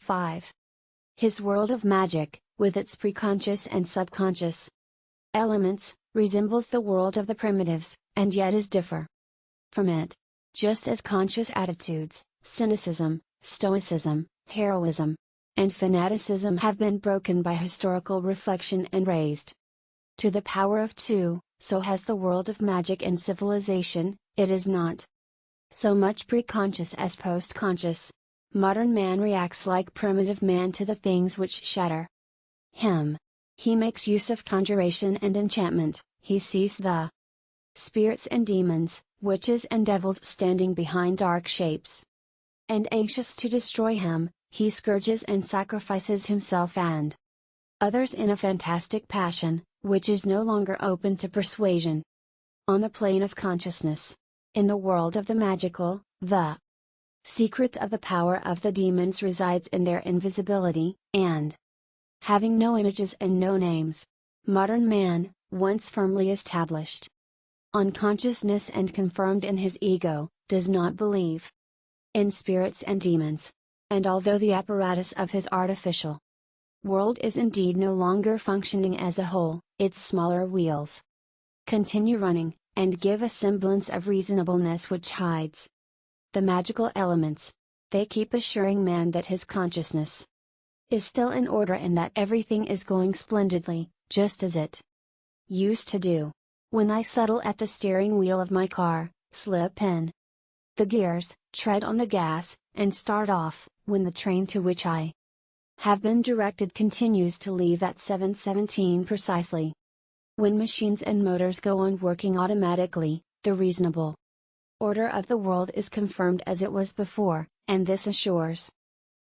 5. His world of magic, with its preconscious and subconscious elements, resembles the world of the primitives, and yet is differ from it. Just as conscious attitudes, cynicism, stoicism, heroism, and fanaticism have been broken by historical reflection and raised to the power of two, so has the world of magic and civilization. It is not so much preconscious as post-conscious. Modern man reacts like primitive man to the things which shatter him. He makes use of conjuration and enchantment. He sees the spirits and demons, witches and devils standing behind dark shapes. And anxious to destroy him, he scourges and sacrifices himself and others in a fantastic passion, which is no longer open to persuasion. On the plane of consciousness, in the world of the magical, the secret of the power of the demons resides in their invisibility, and having no images and no names, modern man, once firmly established on consciousness and confirmed in his ego, does not believe in spirits and demons. And although the apparatus of his artificial world is indeed no longer functioning as a whole, its smaller wheels continue running, and give a semblance of reasonableness which hides the magical elements. They keep assuring man that his consciousness is still in order and that everything is going splendidly, just as it used to do. When I settle at the steering wheel of my car, slip in the gears, tread on the gas, and start off, when the train to which I have been directed continues to leave at 7:17 precisely. When machines and motors go on working automatically, the reasonable order of the world is confirmed as it was before, and this assures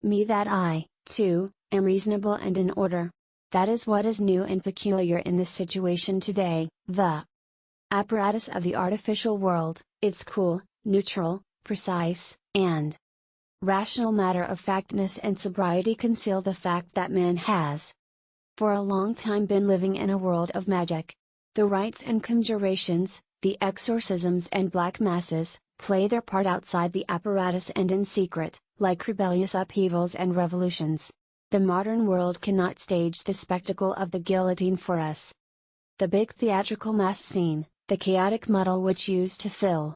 me that I, too, am reasonable and in order. That is what is new and peculiar in this situation today. The apparatus of the artificial world, its cool, neutral, precise, and rational matter-of-factness and sobriety conceal the fact that man has for a long time been living in a world of magic. The rites and conjurations, the exorcisms and black masses, play their part outside the apparatus and in secret, like rebellious upheavals and revolutions. The modern world cannot stage the spectacle of the guillotine for us. The big theatrical mass scene, the chaotic muddle which used to fill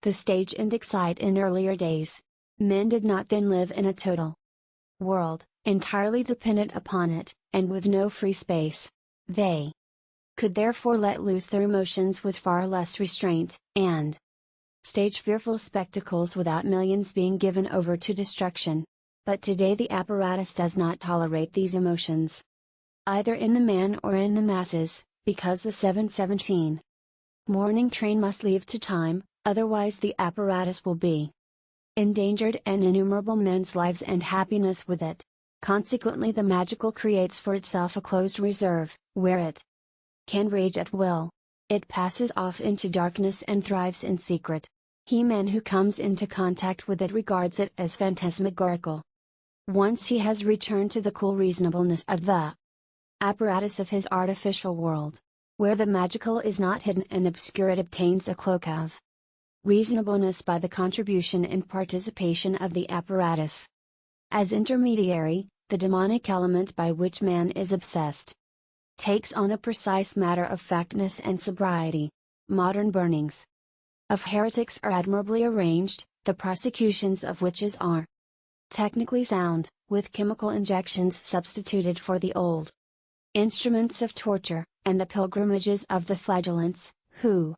the stage and excite in earlier days. Men did not then live in a total world, entirely dependent upon it, and with no free space. They could therefore let loose their emotions with far less restraint, and stage fearful spectacles without millions being given over to destruction. But today the apparatus does not tolerate these emotions, either in the man or in the masses, because the 7:17 morning train must leave to time, otherwise the apparatus will be endangered and innumerable men's lives and happiness with it. Consequently the magical creates for itself a closed reserve, where it can rage at will. It passes off into darkness and thrives in secret. Man who comes into contact with it regards it as phantasmagorical. Once he has returned to the cool reasonableness of the apparatus of his artificial world, where the magical is not hidden and obscure, it obtains a cloak of reasonableness by the contribution and participation of the apparatus. As intermediary, the demonic element by which man is obsessed takes on a precise matter-of-factness and sobriety. Modern burnings of heretics are admirably arranged, the prosecutions of witches are technically sound, with chemical injections substituted for the old instruments of torture, and the pilgrimages of the flagellants, who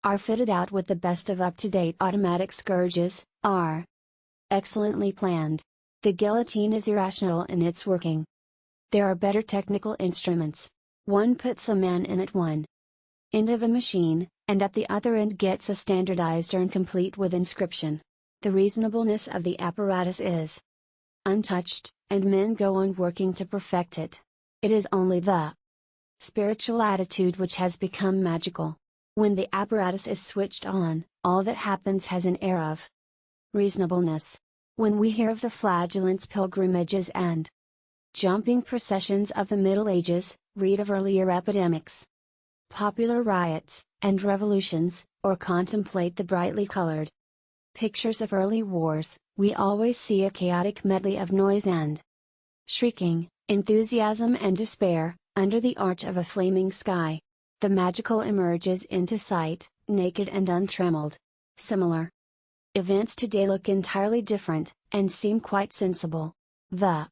are fitted out with the best of up-to-date automatic scourges, are excellently planned. The guillotine is irrational in its working. There are better technical instruments. One puts a man in at one end of a machine, and at the other end gets a standardized urn complete with inscription. The reasonableness of the apparatus is untouched, and men go on working to perfect it. It is only the spiritual attitude which has become magical. When the apparatus is switched on, all that happens has an air of reasonableness. When we hear of the flagellants' pilgrimages and jumping processions of the Middle Ages, read of earlier epidemics, popular riots, and revolutions, or contemplate the brightly colored pictures of early wars, we always see a chaotic medley of noise and shrieking, enthusiasm and despair, under the arch of a flaming sky. The magical emerges into sight, naked and untrammeled. Similar events today look entirely different, and seem quite sensible. The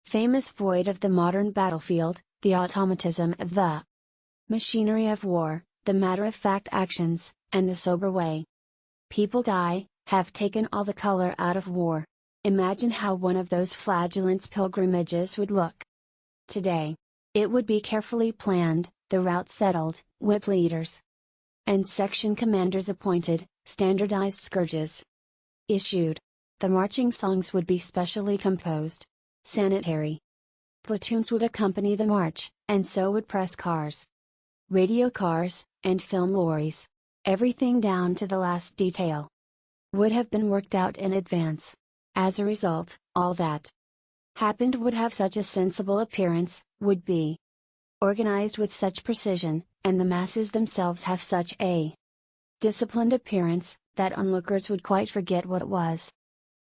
famous void of the modern battlefield, the automatism of the machinery of war, the matter-of-fact actions, and the sober way people die, have taken all the color out of war. Imagine how one of those flagellant's pilgrimages would look today. It would be carefully planned, the route settled, whip leaders and section commanders appointed, standardized scourges issued. The marching songs would be specially composed. Sanitary platoons would accompany the march, and so would press cars, radio cars, and film lorries. Everything down to the last detail would have been worked out in advance. As a result, all that happened would have such a sensible appearance, would be organized with such precision, and the masses themselves have such a disciplined appearance, that onlookers would quite forget what was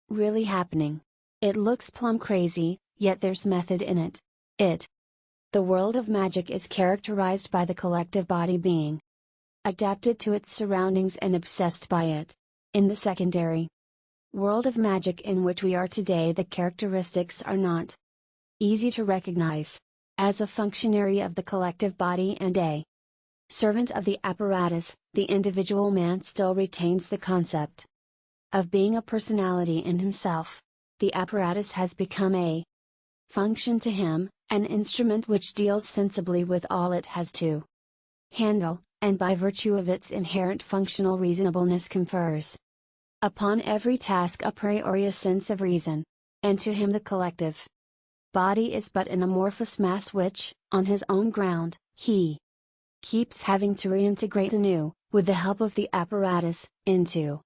really happening. It looks plumb crazy, yet there's method in it. The world of magic is characterized by the collective body being adapted to its surroundings and obsessed by it. In the secondary world of magic in which we are today, the characteristics are not easy to recognize. As a functionary of the collective body and a servant of the apparatus, the individual man still retains the concept of being a personality in himself. The apparatus has become a function to him, an instrument which deals sensibly with all it has to handle, and by virtue of its inherent functional reasonableness confers upon every task a priori a sense of reason. And to him the collective body is but an amorphous mass which, on his own ground, he keeps having to reintegrate anew, with the help of the apparatus, into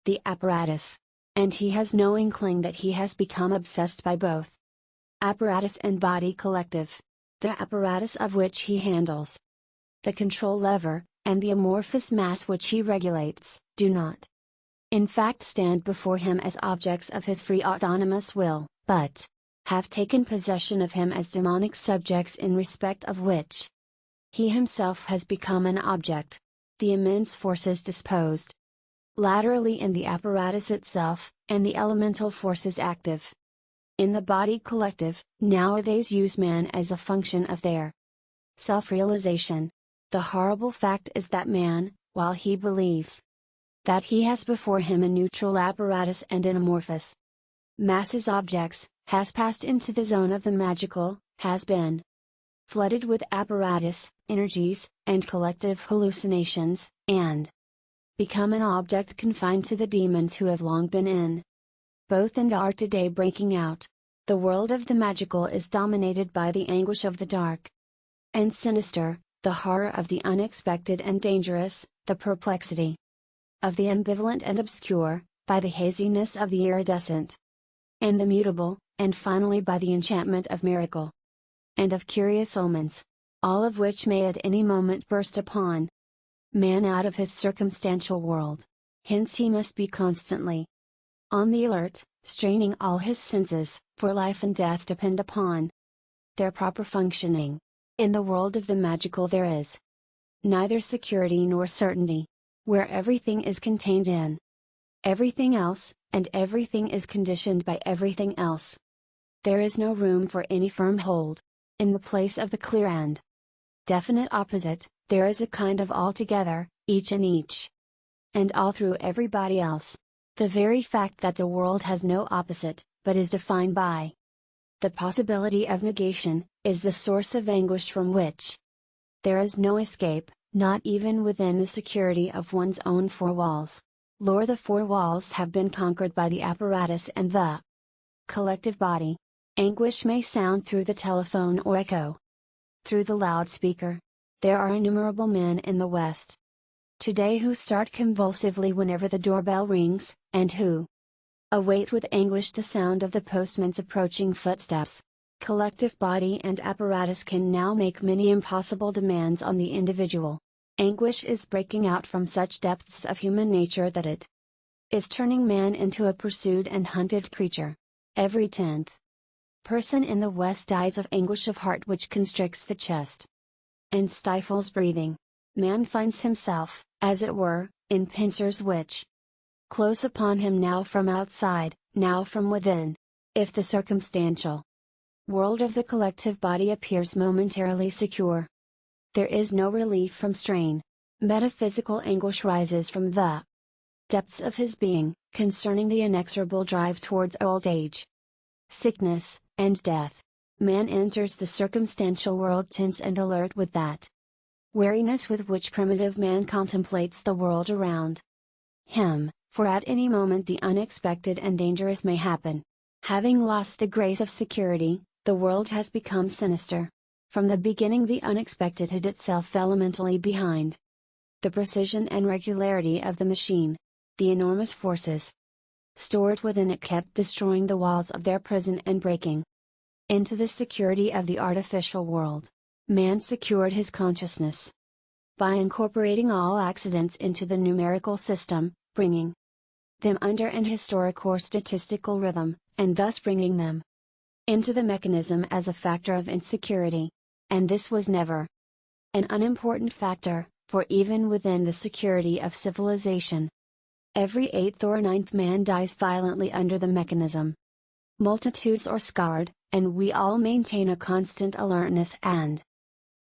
the apparatus. And he has no inkling that he has become obsessed by both apparatus and body collective. The apparatus of which he handles the control lever, and the amorphous mass which he regulates, do not in fact stand before him as objects of his free autonomous will, but have taken possession of him as demonic subjects in respect of which he himself has become an object. The immense forces disposed laterally in the apparatus itself, and the elemental forces active in the body collective, nowadays use man as a function of their self-realization. The horrible fact is that man, while he believes that he has before him a neutral apparatus and an amorphous masses objects, has passed into the zone of the magical, has been flooded with apparatus, energies, and collective hallucinations, and become an object confined to the demons who have long been in both and are today breaking out. The world of the magical is dominated by the anguish of the dark and sinister, the horror of the unexpected and dangerous, the perplexity of the ambivalent and obscure, by the haziness of the iridescent and the mutable, and finally by the enchantment of miracle and of curious omens, all of which may at any moment burst upon man out of his circumstantial world. Hence he must be constantly on the alert, straining all his senses, for life and death depend upon their proper functioning. In the world of the magical there is neither security nor certainty. Where everything is contained in everything else, and everything is conditioned by everything else, there is no room for any firm hold. In the place of the clear and definite opposite, there is a kind of altogether, each in each, and all through everybody else. The very fact that the world has no opposite, but is defined by the possibility of negation, is the source of anguish from which there is no escape, not even within the security of one's own four walls. Lore, the four walls have been conquered by the apparatus and the collective body. Anguish may sound through the telephone or echo through the loudspeaker. There are innumerable men in the West today who start convulsively whenever the doorbell rings, and who await with anguish the sound of the postman's approaching footsteps. Collective body and apparatus can now make many impossible demands on the individual. Anguish is breaking out from such depths of human nature that it is turning man into a pursued and hunted creature. Every 10th person in the West dies of anguish of heart which constricts the chest and stifles breathing. Man finds himself, as it were, in pincers which close upon him now from outside, now from within. If the circumstantial world of the collective body appears momentarily secure, there is no relief from strain. Metaphysical anguish rises from the depths of his being, concerning the inexorable drive towards old age, sickness, and death. Man enters the circumstantial world tense and alert with that wariness with which primitive man contemplates the world around him, for at any moment the unexpected and dangerous may happen. Having lost the grace of security, the world has become sinister. From the beginning the unexpected hid itself elementally behind the precision and regularity of the machine. The enormous forces stored within it kept destroying the walls of their prison and breaking into the security of the artificial world. Man secured his consciousness by incorporating all accidents into the numerical system, bringing them under an historic or statistical rhythm, and thus bringing them into the mechanism as a factor of insecurity. And this was never an unimportant factor, for even within the security of civilization, every 8th or 9th man dies violently under the mechanism. Multitudes are scarred, and we all maintain a constant alertness and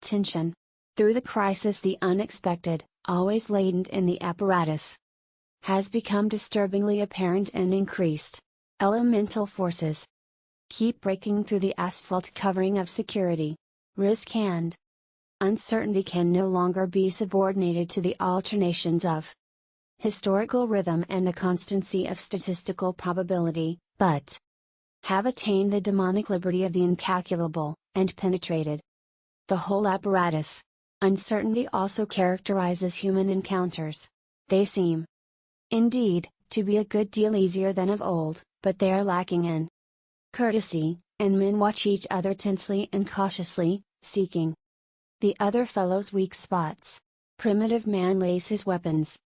tension. Through the crisis the unexpected, always latent in the apparatus, has become disturbingly apparent and increased. Elemental forces keep breaking through the asphalt covering of security. Risk and uncertainty can no longer be subordinated to the alternations of historical rhythm and the constancy of statistical probability, but have attained the demonic liberty of the incalculable, and penetrated the whole apparatus. Uncertainty also characterizes human encounters. They seem, indeed, to be a good deal easier than of old, but they are lacking in courtesy, and men watch each other tensely and cautiously, seeking the other fellow's weak spots. Primitive man lays his weapons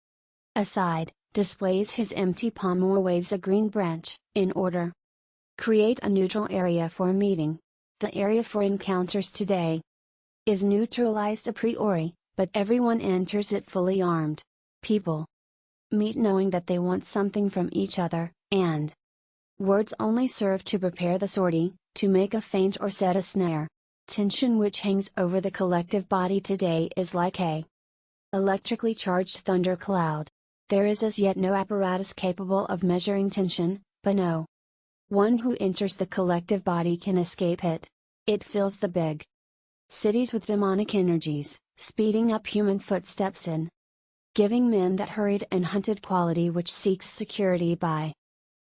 aside, displays his empty palm or waves a green branch, in order create a neutral area for a meeting. The area for encounters today is neutralized a priori, but everyone enters it fully armed. People meet knowing that they want something from each other, and words only serve to prepare the sortie, to make a feint or set a snare. Tension which hangs over the collective body today is like a electrically charged thundercloud. There is as yet no apparatus capable of measuring tension, but no one who enters the collective body can escape it. It fills the big cities with demonic energies, speeding up human footsteps and giving men that hurried and hunted quality which seeks security by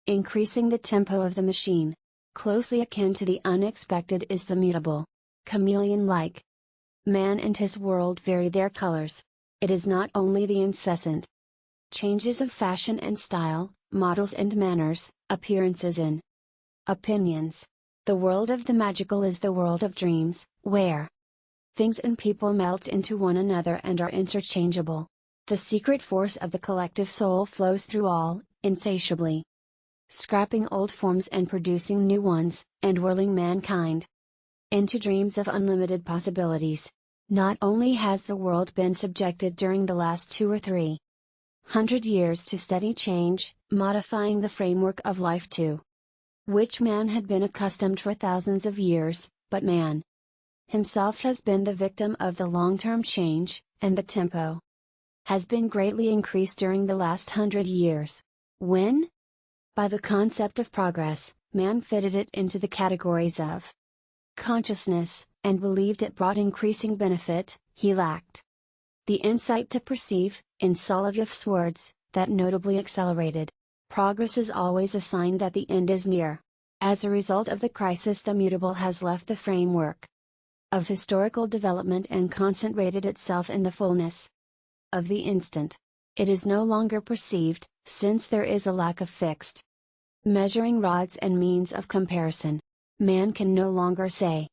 increasing the tempo of the machine. Closely akin to the unexpected is the mutable, chameleon-like. Man and his world vary their colors. It is not only the incessant changes of fashion and style, models and manners, appearances and opinions. The world of the magical is the world of dreams, where things and people melt into one another and are interchangeable. The secret force of the collective soul flows through all, insatiably, scrapping old forms and producing new ones, and whirling mankind into dreams of unlimited possibilities. Not only has the world been subjected during the last 200 or 300 years to steady change, modifying the framework of life to which man had been accustomed for thousands of years, but man himself has been the victim of the long-term change, and the tempo has been greatly increased during the last 100 years. When, by the concept of progress, man fitted it into the categories of consciousness, and believed it brought increasing benefit, he lacked the insight to perceive, in Solovyev's words, that notably accelerated progress is always a sign that the end is near. As a result of the crisis, the mutable has left the framework of historical development and concentrated itself in the fullness of the instant. It is no longer perceived, since there is a lack of fixed measuring rods and means of comparison. Man can no longer say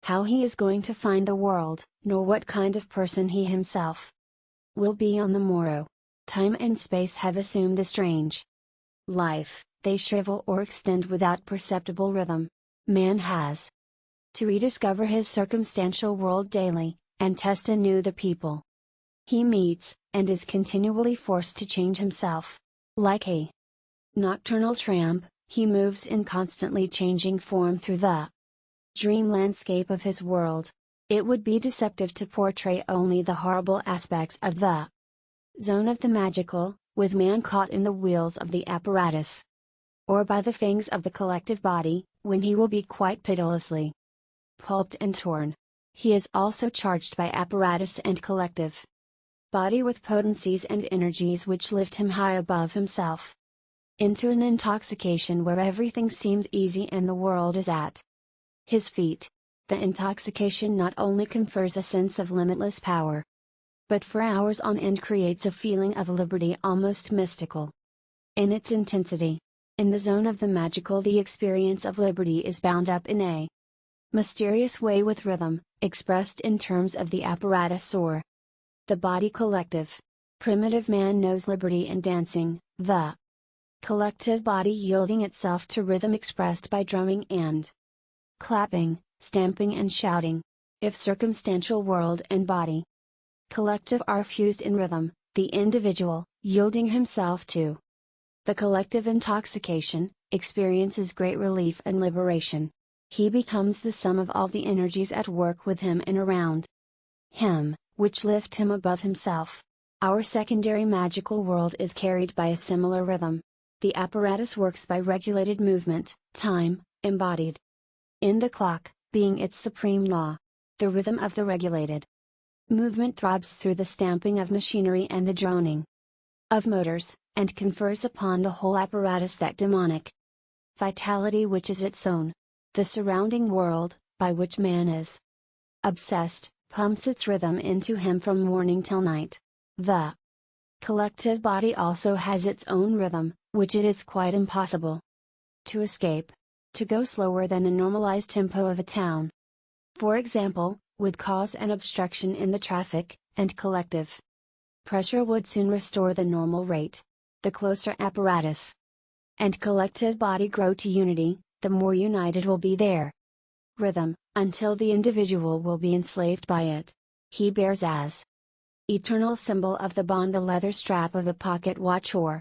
how he is going to find the world, nor what kind of person he himself will be on the morrow. time and space have assumed a strange life, they shrivel or extend without perceptible rhythm. Man has to rediscover his circumstantial world daily, and test anew the people he meets, and is continually forced to change himself. Like a nocturnal tramp, he moves in constantly changing form through the dream landscape of his world. It would be deceptive to portray only the horrible aspects of the zone of the magical, with man caught in the wheels of the apparatus, or by the fangs of the collective body, when he will be quite pitilessly pulped and torn. He is also charged by apparatus and collective body with potencies and energies which lift him high above himself, into an intoxication where everything seems easy and the world is at his feet. The intoxication not only confers a sense of limitless power, but for hours on end creates a feeling of liberty almost mystical in its intensity. In the zone of the magical, the experience of liberty is bound up in a mysterious way with rhythm, expressed in terms of the apparatus or the body collective. Primitive man knows liberty in dancing, the collective body yielding itself to rhythm expressed by drumming and clapping, stamping and shouting. If circumstantial world and body collective are fused in rhythm, the individual, yielding himself to the collective intoxication, experiences great relief and liberation. He becomes the sum of all the energies at work with him and around him, which lift him above himself. Our secondary magical world is carried by a similar rhythm. The apparatus works by regulated movement, time, embodied in the clock, being its supreme law. The rhythm of the regulated movement throbs through the stamping of machinery and the droning of motors, and confers upon the whole apparatus that demonic vitality which is its own. The surrounding world, by which man is obsessed, pumps its rhythm into him from morning till night. The collective body also has its own rhythm, which it is quite impossible to escape. To go slower than the normalized tempo of a town, for example, would cause an obstruction in the traffic, and collective pressure would soon restore the normal rate. The closer apparatus and collective body grow to unity, the more united will be their rhythm, until the individual will be enslaved by it. He bears as eternal symbol of the bond the leather strap of a pocket watch or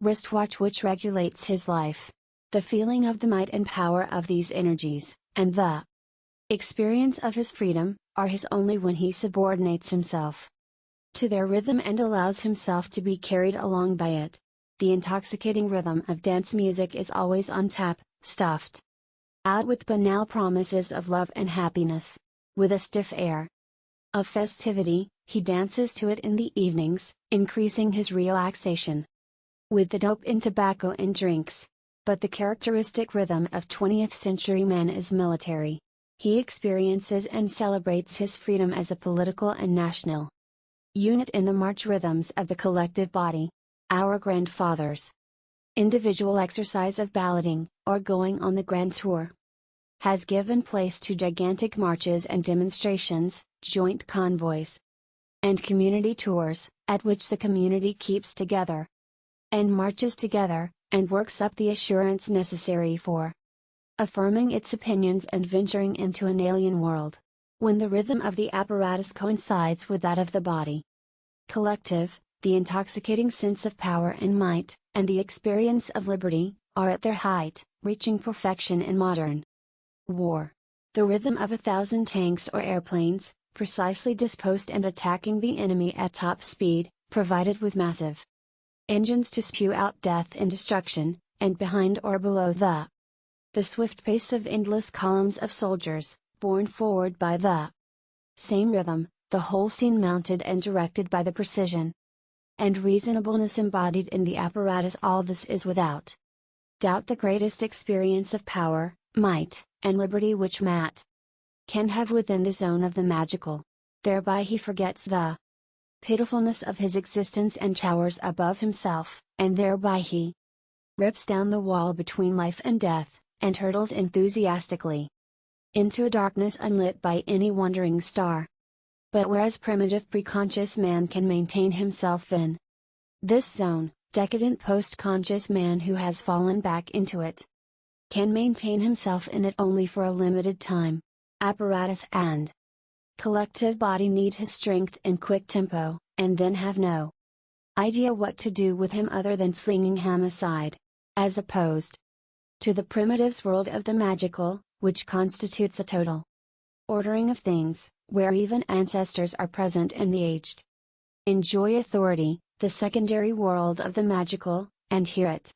wristwatch which regulates his life. The feeling of the might and power of these energies, and the experience of his freedom, are his only when he subordinates himself to their rhythm and allows himself to be carried along by it. The intoxicating rhythm of dance music is always on tap, stuffed out with banal promises of love and happiness. With a stiff air of festivity, he dances to it in the evenings, increasing his relaxation with the dope in tobacco and drinks. But the characteristic rhythm of 20th century man is military. He experiences and celebrates his freedom as a political and national unit in the march rhythms of the collective body. Our grandfathers' individual exercise of balloting, or going on the grand tour, has given place to gigantic marches and demonstrations, joint convoys, and community tours, at which the community keeps together and marches together, and works up the assurance necessary for affirming its opinions and venturing into an alien world. When the rhythm of the apparatus coincides with that of the body collective, the intoxicating sense of power and might, and the experience of liberty, are at their height, reaching perfection in modern war. The rhythm of 1,000 tanks or airplanes, precisely disposed and attacking the enemy at top speed, provided with massive engines to spew out death and destruction, and behind or below the swift pace of endless columns of soldiers, borne forward by the same rhythm, the whole scene mounted and directed by the precision and reasonableness embodied in the apparatus. All this is without doubt the greatest experience of power, might, and liberty which Matt can have within the zone of the magical. Thereby he forgets the pitifulness of his existence and towers above himself, and thereby he rips down the wall between life and death, and hurtles enthusiastically into a darkness unlit by any wandering star. But whereas primitive preconscious man can maintain himself in This zone, decadent post-conscious man who has fallen back into it, can maintain himself in it only for a limited time. Apparatus and collective body need his strength in quick tempo, and then have no idea what to do with him other than slinging him aside. As opposed to the primitive's world of the magical, which constitutes a total ordering of things, where even ancestors are present and the aged enjoy authority, the secondary world of the magical, and here it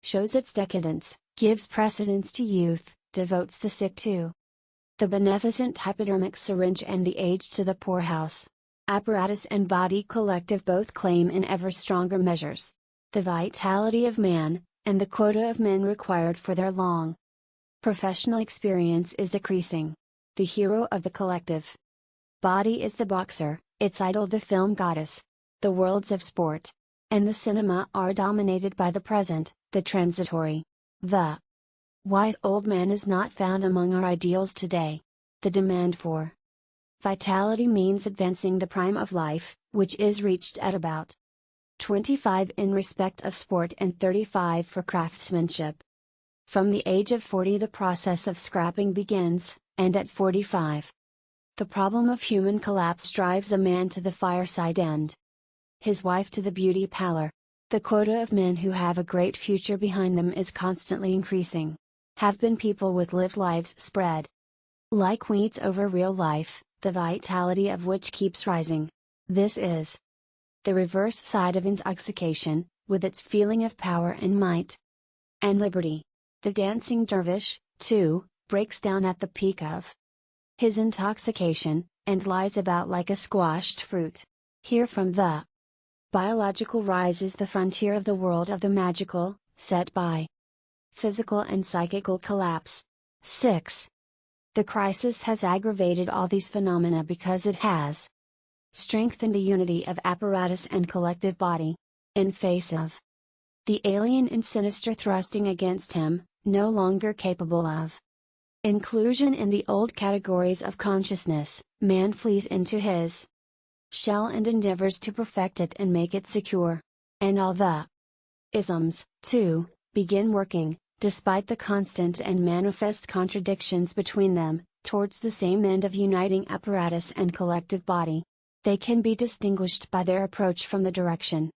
shows its decadence, gives precedence to youth, devotes the sick to the beneficent hypodermic syringe and the aged to the poorhouse. Apparatus and body collective both claim in ever stronger measures the vitality of man, and the quota of men required for their long professional experience is decreasing. The hero of the collective body is the boxer, its idol the film goddess. The worlds of sport and the cinema are dominated by the present, the transitory. The wise old man is not found among our ideals today. The demand for vitality means advancing the prime of life, which is reached at about 25 in respect of sport and 35 for craftsmanship. From the age of 40 the process of scrapping begins, and at 45, the problem of human collapse drives a man to the fireside and his wife to the beauty parlor. The quota of men who have a great future behind them is constantly increasing. Have been people with lived lives spread like weeds over real life, the vitality of which keeps rising. This is the reverse side of intoxication, with its feeling of power and might and liberty. The dancing dervish, too, breaks down at the peak of his intoxication, and lies about like a squashed fruit. Here from the biological rises the frontier of the world of the magical, set by physical and psychical collapse. 6. The crisis has aggravated all these phenomena because it has strengthened the unity of apparatus and collective body. In face of the alien and sinister thrusting against him, no longer capable of inclusion in the old categories of consciousness, man flees into his shell and endeavors to perfect it and make it secure. And all the isms, too, begin working, despite the constant and manifest contradictions between them, towards the same end of uniting apparatus and collective body. They can be distinguished by their approach from the direction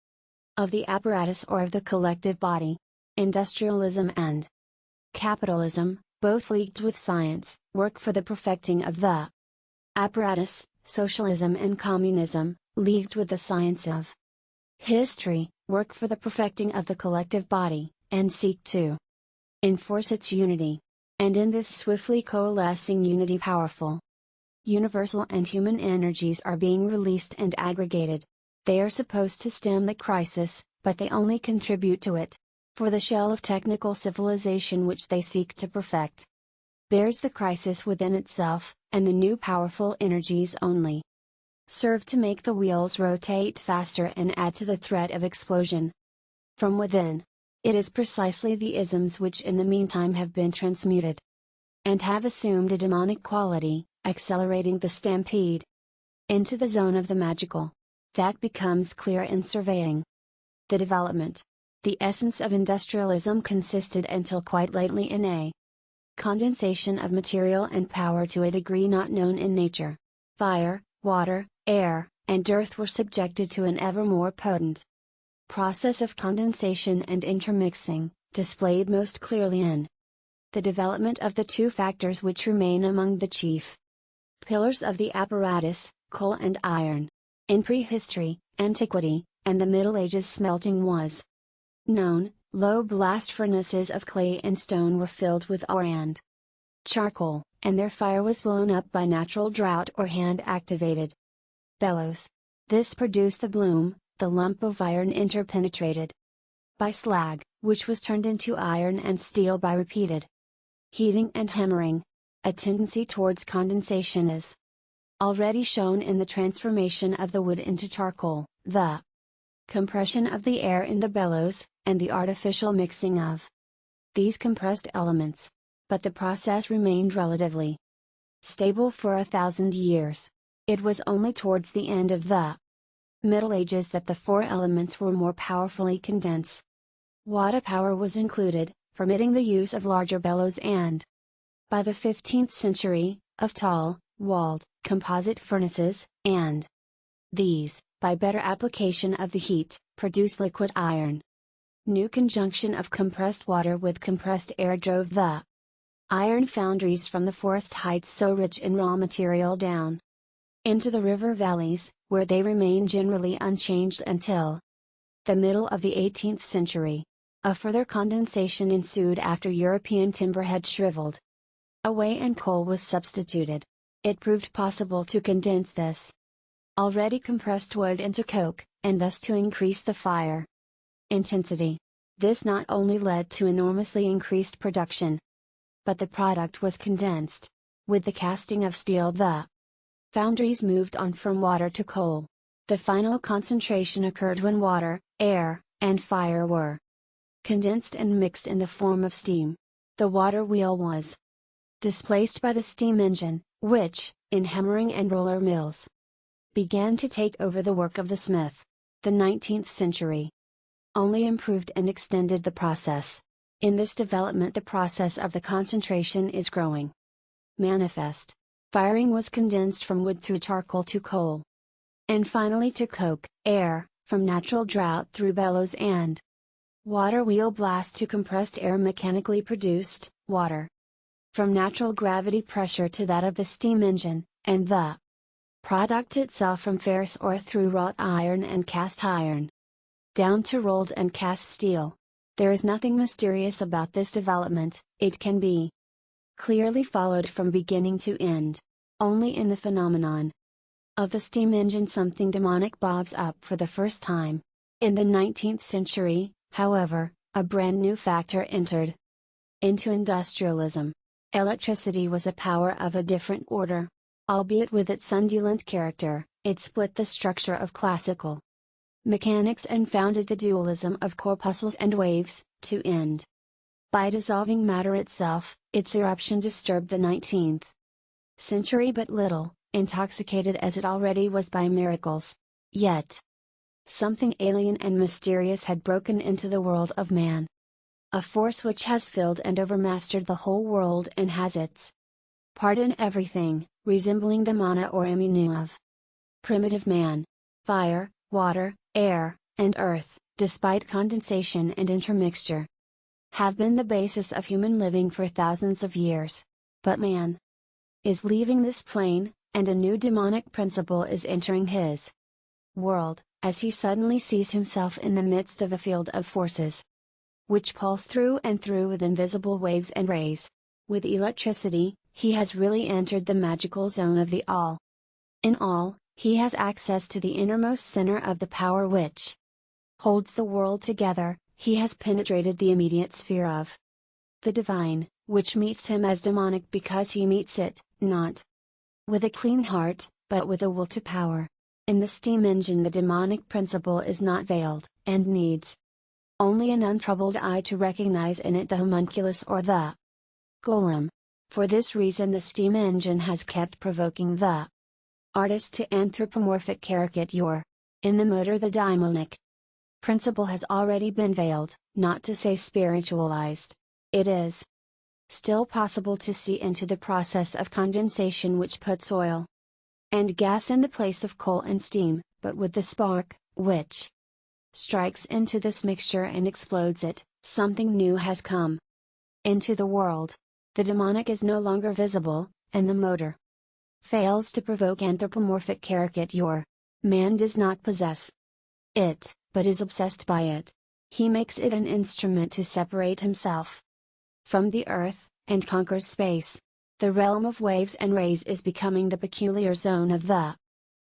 of the apparatus or of the collective body. Industrialism and capitalism, both leagued with science, work for the perfecting of the apparatus. Socialism and communism, leagued with the science of history, work for the perfecting of the collective body, and seek to enforce its unity. And in this swiftly coalescing unity powerful, universal and human energies are being released and aggregated. They are supposed to stem the crisis, but they only contribute to it. For the shell of technical civilization which they seek to perfect bears the crisis within itself, and the new powerful energies only serve to make the wheels rotate faster and add to the threat of explosion. From within, it is precisely the isms which in the meantime have been transmuted and have assumed a demonic quality, accelerating the stampede into the zone of the magical, that becomes clear in surveying the development. The essence of industrialism consisted until quite lately in a condensation of material and power to a degree not known in nature. Fire, water, air, and earth were subjected to an ever more potent process of condensation and intermixing, displayed most clearly in the development of the two factors which remain among the chief pillars of the apparatus, coal and iron. In prehistory, antiquity, and the Middle Ages smelting was known. Low blast furnaces of clay and stone were filled with ore and charcoal, and their fire was blown up by natural drought or hand-activated bellows. This produced the bloom, the lump of iron interpenetrated by slag, which was turned into iron and steel by repeated heating and hammering. A tendency towards condensation is already shown in the transformation of the wood into charcoal, the compression of the air in the bellows, and the artificial mixing of these compressed elements. But the process remained relatively stable for 1,000 years. It was only towards the end of the Middle Ages that the four elements were more powerfully condensed. Water power was included, permitting the use of larger bellows and, by the 15th century, of tall, walled, composite furnaces, and these, by better application of the heat, produce liquid iron. New conjunction of compressed water with compressed air drove the iron foundries from the forest heights so rich in raw material down into the river valleys, where they remain generally unchanged until the middle of the 18th century. A further condensation ensued after European timber had shriveled away and coal was substituted. It proved possible to condense this already compressed wood into coke, and thus to increase the fire intensity. This not only led to enormously increased production, but the product was condensed. With the casting of steel, the foundries moved on from water to coal. The final concentration occurred when water, air, and fire were condensed and mixed in the form of steam. The water wheel was displaced by the steam engine, which, in hammering and roller mills, began to take over the work of the smith. The 19th century only improved and extended the process. In this development, the process of the concentration is growing manifest. Firing was condensed from wood through charcoal to coal, and finally to coke, air, from natural draught through bellows and water wheel blast to compressed air mechanically produced, water, from natural gravity pressure to that of the steam engine, and the product itself from ferrous ore through wrought iron and cast iron, down to rolled and cast steel. There is nothing mysterious about this development, it can be clearly followed from beginning to end. Only in the phenomenon of the steam engine something demonic bobs up for the first time. In the 19th century, however, a brand new factor entered into industrialism. Electricity was a power of a different order. Albeit with its undulant character, it split the structure of classical mechanics and founded the dualism of corpuscles and waves, to end by dissolving matter itself. Its eruption disturbed the 19th century but little, intoxicated as it already was by miracles. Yet, something alien and mysterious had broken into the world of man. A force which has filled and overmastered the whole world and has its part in everything, resembling the mana or imunu of primitive man. Fire, water, air, and earth, despite condensation and intermixture, have been the basis of human living for thousands of years. But man is leaving this plane, and a new demonic principle is entering his world, as he suddenly sees himself in the midst of a field of forces which pulse through and through with invisible waves and rays. With electricity, he has really entered the magical zone of the all. In all, he has access to the innermost center of the power which holds the world together. He has penetrated the immediate sphere of the divine, which meets him as demonic because he meets it, not with a clean heart, but with a will to power. In the steam engine the demonic principle is not veiled, and needs only an untroubled eye to recognize in it the homunculus or the golem. For this reason the steam engine has kept provoking the artist to anthropomorphic caricature. In the motor the daimonic principle has already been veiled, not to say spiritualized. It is still possible to see into the process of condensation which puts oil and gas in the place of coal and steam, but with the spark, which strikes into this mixture and explodes it, something new has come into the world. The demonic is no longer visible, and the motor fails to provoke anthropomorphic caricature. Man does not possess it, but is obsessed by it. He makes it an instrument to separate himself from the earth, and conquers space. The realm of waves and rays is becoming the peculiar zone of the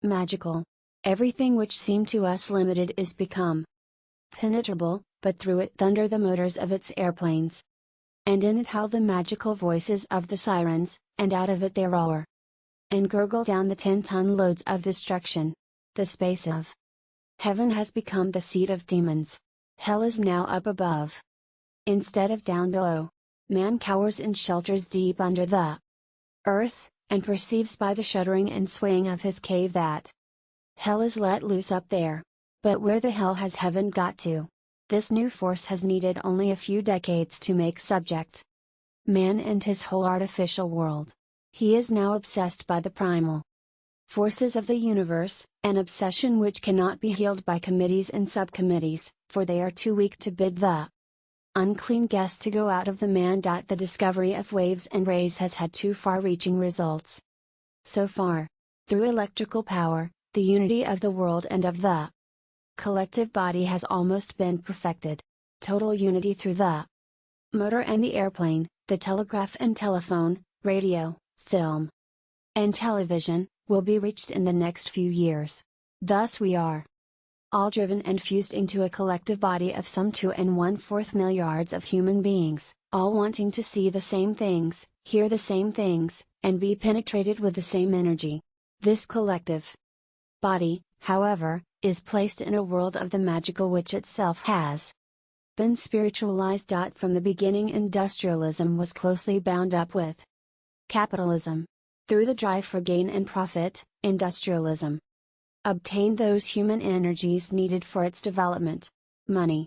magical. Everything which seemed to us limited is become penetrable, but through it thunder the motors of its airplanes, and in it howl the magical voices of the sirens, and out of it they roar and gurgle down the 10-ton loads of destruction. The space of heaven has become the seat of demons. Hell is now up above, instead of down below. Man cowers in shelters deep under the earth, and perceives by the shuddering and swaying of his cave that Hell is let loose up there. But where the hell has heaven got to? This new force has needed only a few decades to make subject. Man and his whole artificial world. He is now obsessed by the primal forces of the universe, an obsession which cannot be healed by committees and subcommittees, for they are too weak to bid the unclean guest to go out of the man. The discovery of waves and rays has had two far-reaching results. So far, through electrical power, the unity of the world and of the collective body has almost been perfected. Total unity through the motor and the airplane, the telegraph and telephone, radio, film, and television, will be reached in the next few years. Thus we are all driven and fused into a collective body of some 2¼ milliards of human beings, all wanting to see the same things, hear the same things, and be penetrated with the same energy. This collective body, however, is placed in a world of the magical which itself has been spiritualized. From the beginning, industrialism was closely bound up with capitalism. Through the drive for gain and profit, industrialism obtained those human energies needed for its development. Money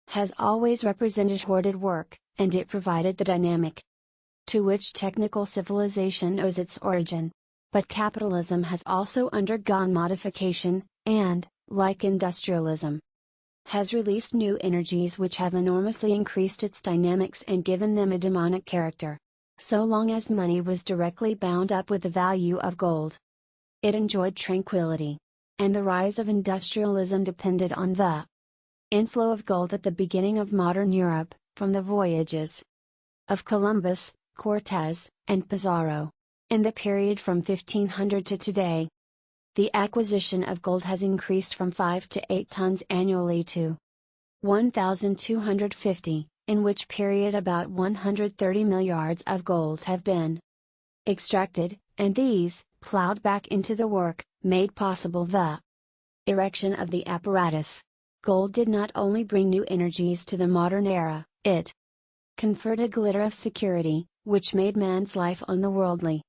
has always represented hoarded work, and it provided the dynamic to which technical civilization owes its origin. But capitalism has also undergone modification, and, like industrialism, has released new energies which have enormously increased its dynamics and given them a demonic character. So long as money was directly bound up with the value of gold, it enjoyed tranquility. And the rise of industrialism depended on the inflow of gold at the beginning of modern Europe, from the voyages of Columbus, Cortez, and Pizarro. In the period from 1500 to today, the acquisition of gold has increased from 5 to 8 tons annually to 1,250, in which period about 130 milliards of gold have been extracted, and these, plowed back into the work, made possible the erection of the apparatus. Gold did not only bring new energies to the modern era, it conferred a glitter of security, which made man's life on the worldly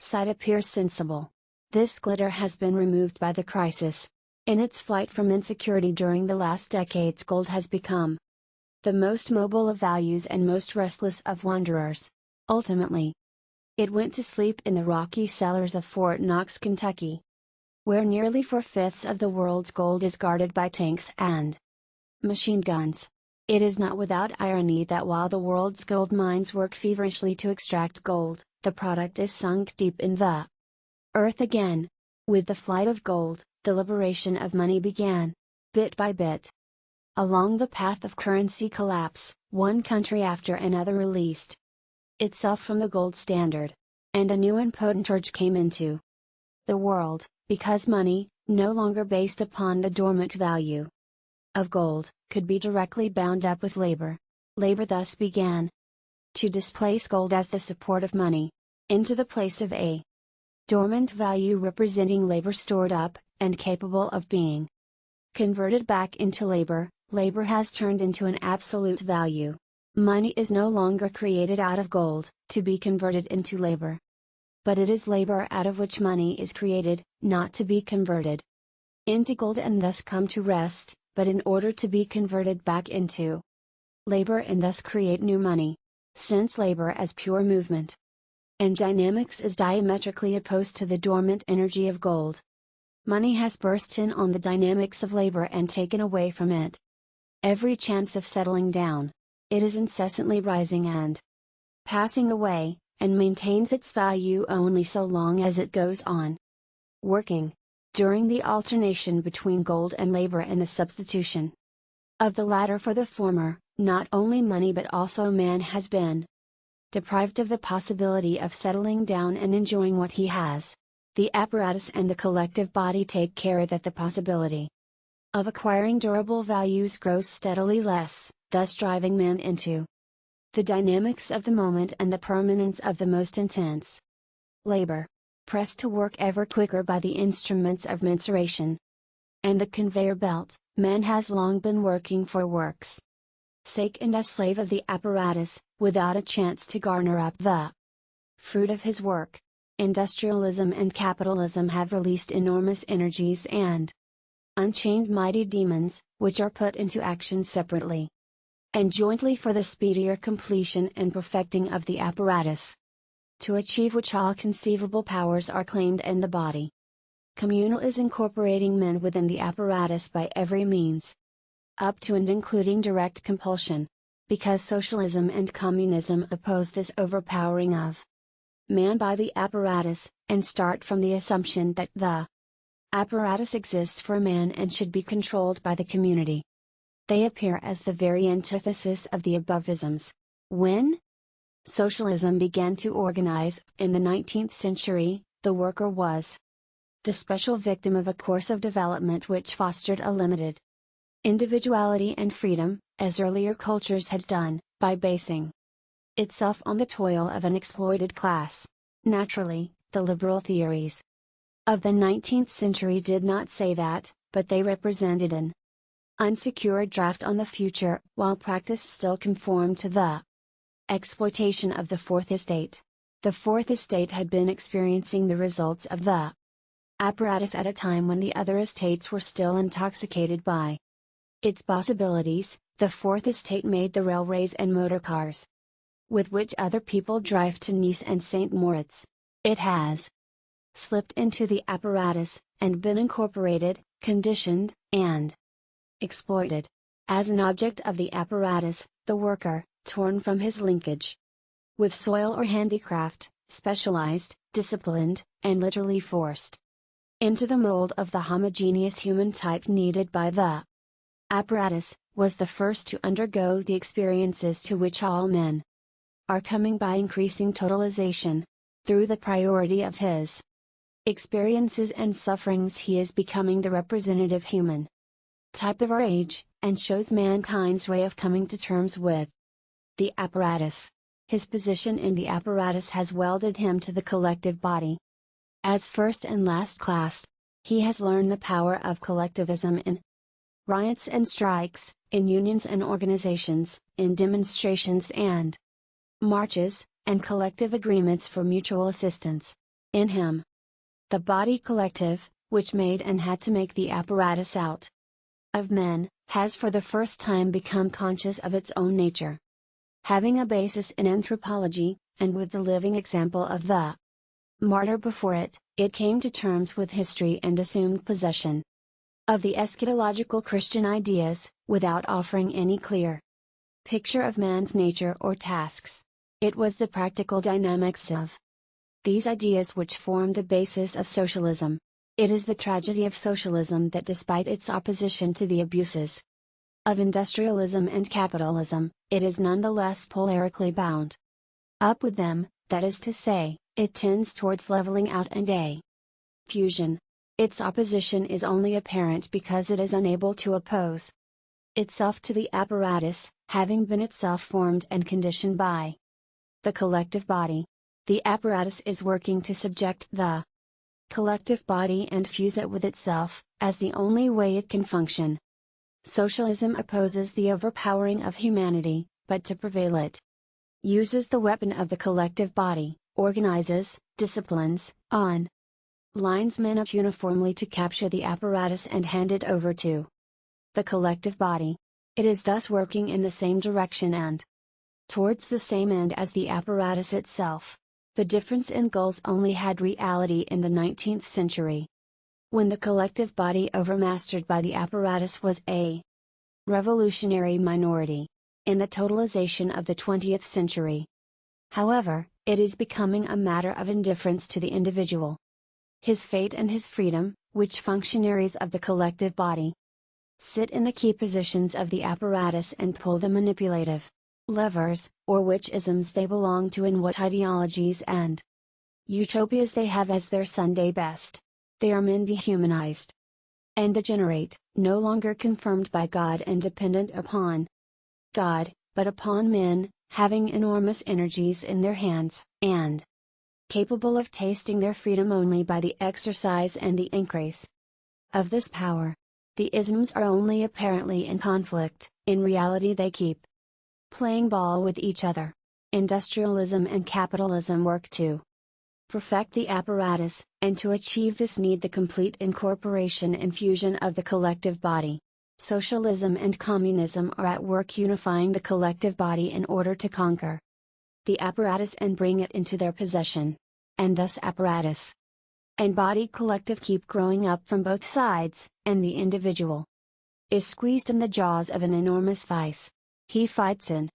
side appear sensible. This glitter has been removed by the crisis. In its flight from insecurity during the last decades, gold has become the most mobile of values and most restless of wanderers. Ultimately, it went to sleep in the rocky cellars of Fort Knox, Kentucky, where nearly 4/5 of the world's gold is guarded by tanks and machine guns. It is not without irony that while the world's gold mines work feverishly to extract gold, the product is sunk deep in the earth again. With the flight of gold, the liberation of money began, bit by bit. Along the path of currency collapse, one country after another released itself from the gold standard, and a new and potent urge came into the world, because money, no longer based upon the dormant value of gold, could be directly bound up with labor. Labor thus began to displace gold as the support of money, into the place of a dormant value representing labor stored up, and capable of being converted back into labor. Labor has turned into an absolute value. Money is no longer created out of gold, to be converted into labor. But it is labor out of which money is created, not to be converted into gold and thus come to rest, but in order to be converted back into labor and thus create new money. Since labor as pure movement and dynamics is diametrically opposed to the dormant energy of gold, money has burst in on the dynamics of labor and taken away from it every chance of settling down. It is incessantly rising and passing away, and maintains its value only so long as it goes on working. During the alternation between gold and labor and the substitution of the latter for the former, not only money but also man has been deprived of the possibility of settling down and enjoying what he has. The apparatus and the collective body take care that the possibility of acquiring durable values grows steadily less, thus driving man into the dynamics of the moment and the permanence of the most intense labor, pressed to work ever quicker by the instruments of mensuration and the conveyor belt. Man has long been working for work's sake and as slave of the apparatus, without a chance to garner up the fruit of his work. Industrialism and capitalism have released enormous energies and unchained mighty demons, which are put into action separately and jointly for the speedier completion and perfecting of the apparatus, to achieve which all conceivable powers are claimed in the body. Communal is incorporating men within the apparatus by every means, up to and including direct compulsion, because socialism and communism oppose this overpowering of man by the apparatus, and start from the assumption that the apparatus exists for man and should be controlled by the community. They appear as the very antithesis of the above-isms. When socialism began to organize, in the 19th century, the worker was the special victim of a course of development which fostered a limited individuality and freedom, as earlier cultures had done, by basing itself on the toil of an exploited class. Naturally, the liberal theories of the 19th century did not say that, but they represented an unsecured draft on the future, while practice still conformed to the exploitation of the Fourth Estate. The Fourth Estate had been experiencing the results of the apparatus at a time when the other estates were still intoxicated by its possibilities. The Fourth Estate made the railways and motor cars, with which other people drive to Nice and St. Moritz. It has slipped into the apparatus, and been incorporated, conditioned, and exploited. As an object of the apparatus, the worker, torn from his linkage with soil or handicraft, specialized, disciplined, and literally forced into the mold of the homogeneous human type needed by the apparatus, was the first to undergo the experiences to which all men are coming by increasing totalization. Through the priority of his experiences and sufferings, he is becoming the representative human type of our age, and shows mankind's way of coming to terms with the apparatus. His position in the apparatus has welded him to the collective body. As first and last class, he has learned the power of collectivism in riots and strikes, in unions and organizations, in demonstrations and marches, and collective agreements for mutual assistance. In him, the body collective, which made and had to make the apparatus out of men, has for the first time become conscious of its own nature. Having a basis in anthropology, and with the living example of the martyr before it, it came to terms with history and assumed possession of the eschatological Christian ideas, without offering any clear picture of man's nature or tasks. It was the practical dynamics of these ideas which formed the basis of socialism. It is the tragedy of socialism that despite its opposition to the abuses of industrialism and capitalism, it is nonetheless polarically bound up with them, that is to say, it tends towards leveling out and a fusion. Its opposition is only apparent because it is unable to oppose itself to the apparatus, having been itself formed and conditioned by the collective body. The apparatus is working to subject the collective body and fuse it with itself, as the only way it can function. Socialism opposes the overpowering of humanity, but to prevail it uses the weapon of the collective body, organizes, disciplines, on lines men up uniformly to capture the apparatus and hand it over to the collective body. It is thus working in the same direction and towards the same end as the apparatus itself. The difference in goals only had reality in the 19th century, when the collective body overmastered by the apparatus was a revolutionary minority. In the totalization of the 20th century, however, it is becoming a matter of indifference to the individual, his fate and his freedom, which functionaries of the collective body sit in the key positions of the apparatus and pull the manipulative levers, or which isms they belong to and what ideologies and utopias they have as their Sunday best. They are men dehumanized and degenerate, no longer confirmed by God and dependent upon God, but upon men, having enormous energies in their hands, and capable of tasting their freedom only by the exercise and the increase of this power. The isms are only apparently in conflict, in reality they keep playing ball with each other. Industrialism and capitalism work to perfect the apparatus, and to achieve this need the complete incorporation and fusion of the collective body. Socialism and communism are at work unifying the collective body in order to conquer the apparatus and bring it into their possession. And thus apparatus and body collective keep growing up from both sides, and the individual is squeezed in the jaws of an enormous vice. He fights in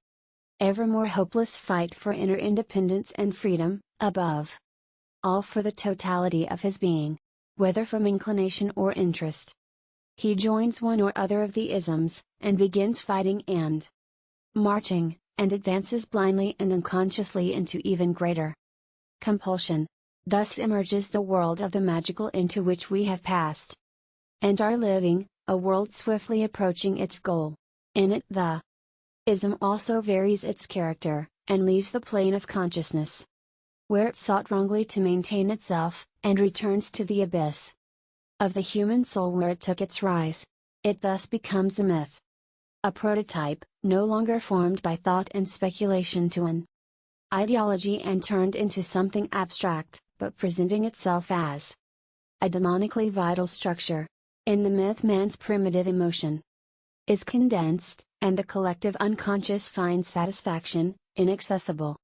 ever more hopeless fight for inner independence and freedom, above all for the totality of his being, whether from inclination or interest. He joins one or other of the isms, and begins fighting and marching, and advances blindly and unconsciously into even greater compulsion. Thus emerges the world of the magical into which we have passed and are living, a world swiftly approaching its goal. In it the ism also varies its character, and leaves the plane of consciousness, where it sought wrongly to maintain itself, and returns to the abyss of the human soul where it took its rise. It thus becomes a myth, a prototype, no longer formed by thought and speculation to an ideology and turned into something abstract, but presenting itself as a demonically vital structure. In the myth, man's primitive emotion is condensed, and the collective unconscious finds satisfaction, inaccessible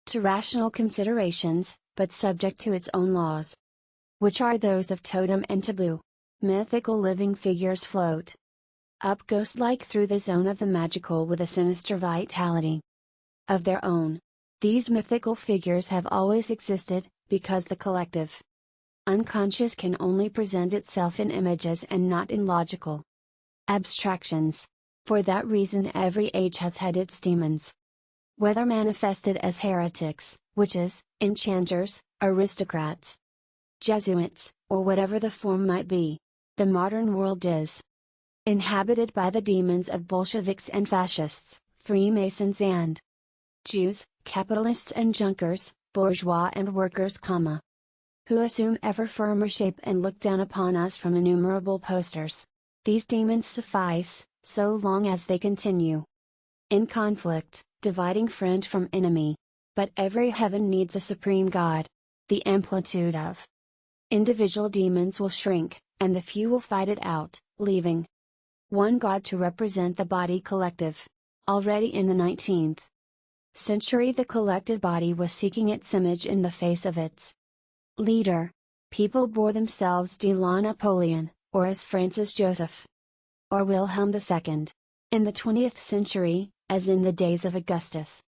to rational considerations, but subject to its own laws, which are those of totem and taboo. Mythical living figures float up ghost-like through the zone of the magical with a sinister vitality of their own. These mythical figures have always existed, because the collective unconscious can only present itself in images and not in logical abstractions. For that reason every age has had its demons, whether manifested as heretics, witches, enchanters, aristocrats, Jesuits, or whatever the form might be. The modern world is inhabited by the demons of Bolsheviks and fascists, Freemasons and Jews, capitalists and junkers, bourgeois and workers, who assume ever firmer shape and look down upon us from innumerable posters. These demons suffice, so long as they continue in conflict, dividing friend from enemy. But every heaven needs a supreme God. The amplitude of individual demons will shrink, and the few will fight it out, leaving one God to represent the body collective. Already in the 19th century the collective body was seeking its image in the face of its leader. People bore themselves de la Napoleon, or as Francis Joseph, or Wilhelm II. In the 20th century, as in the days of Augustus,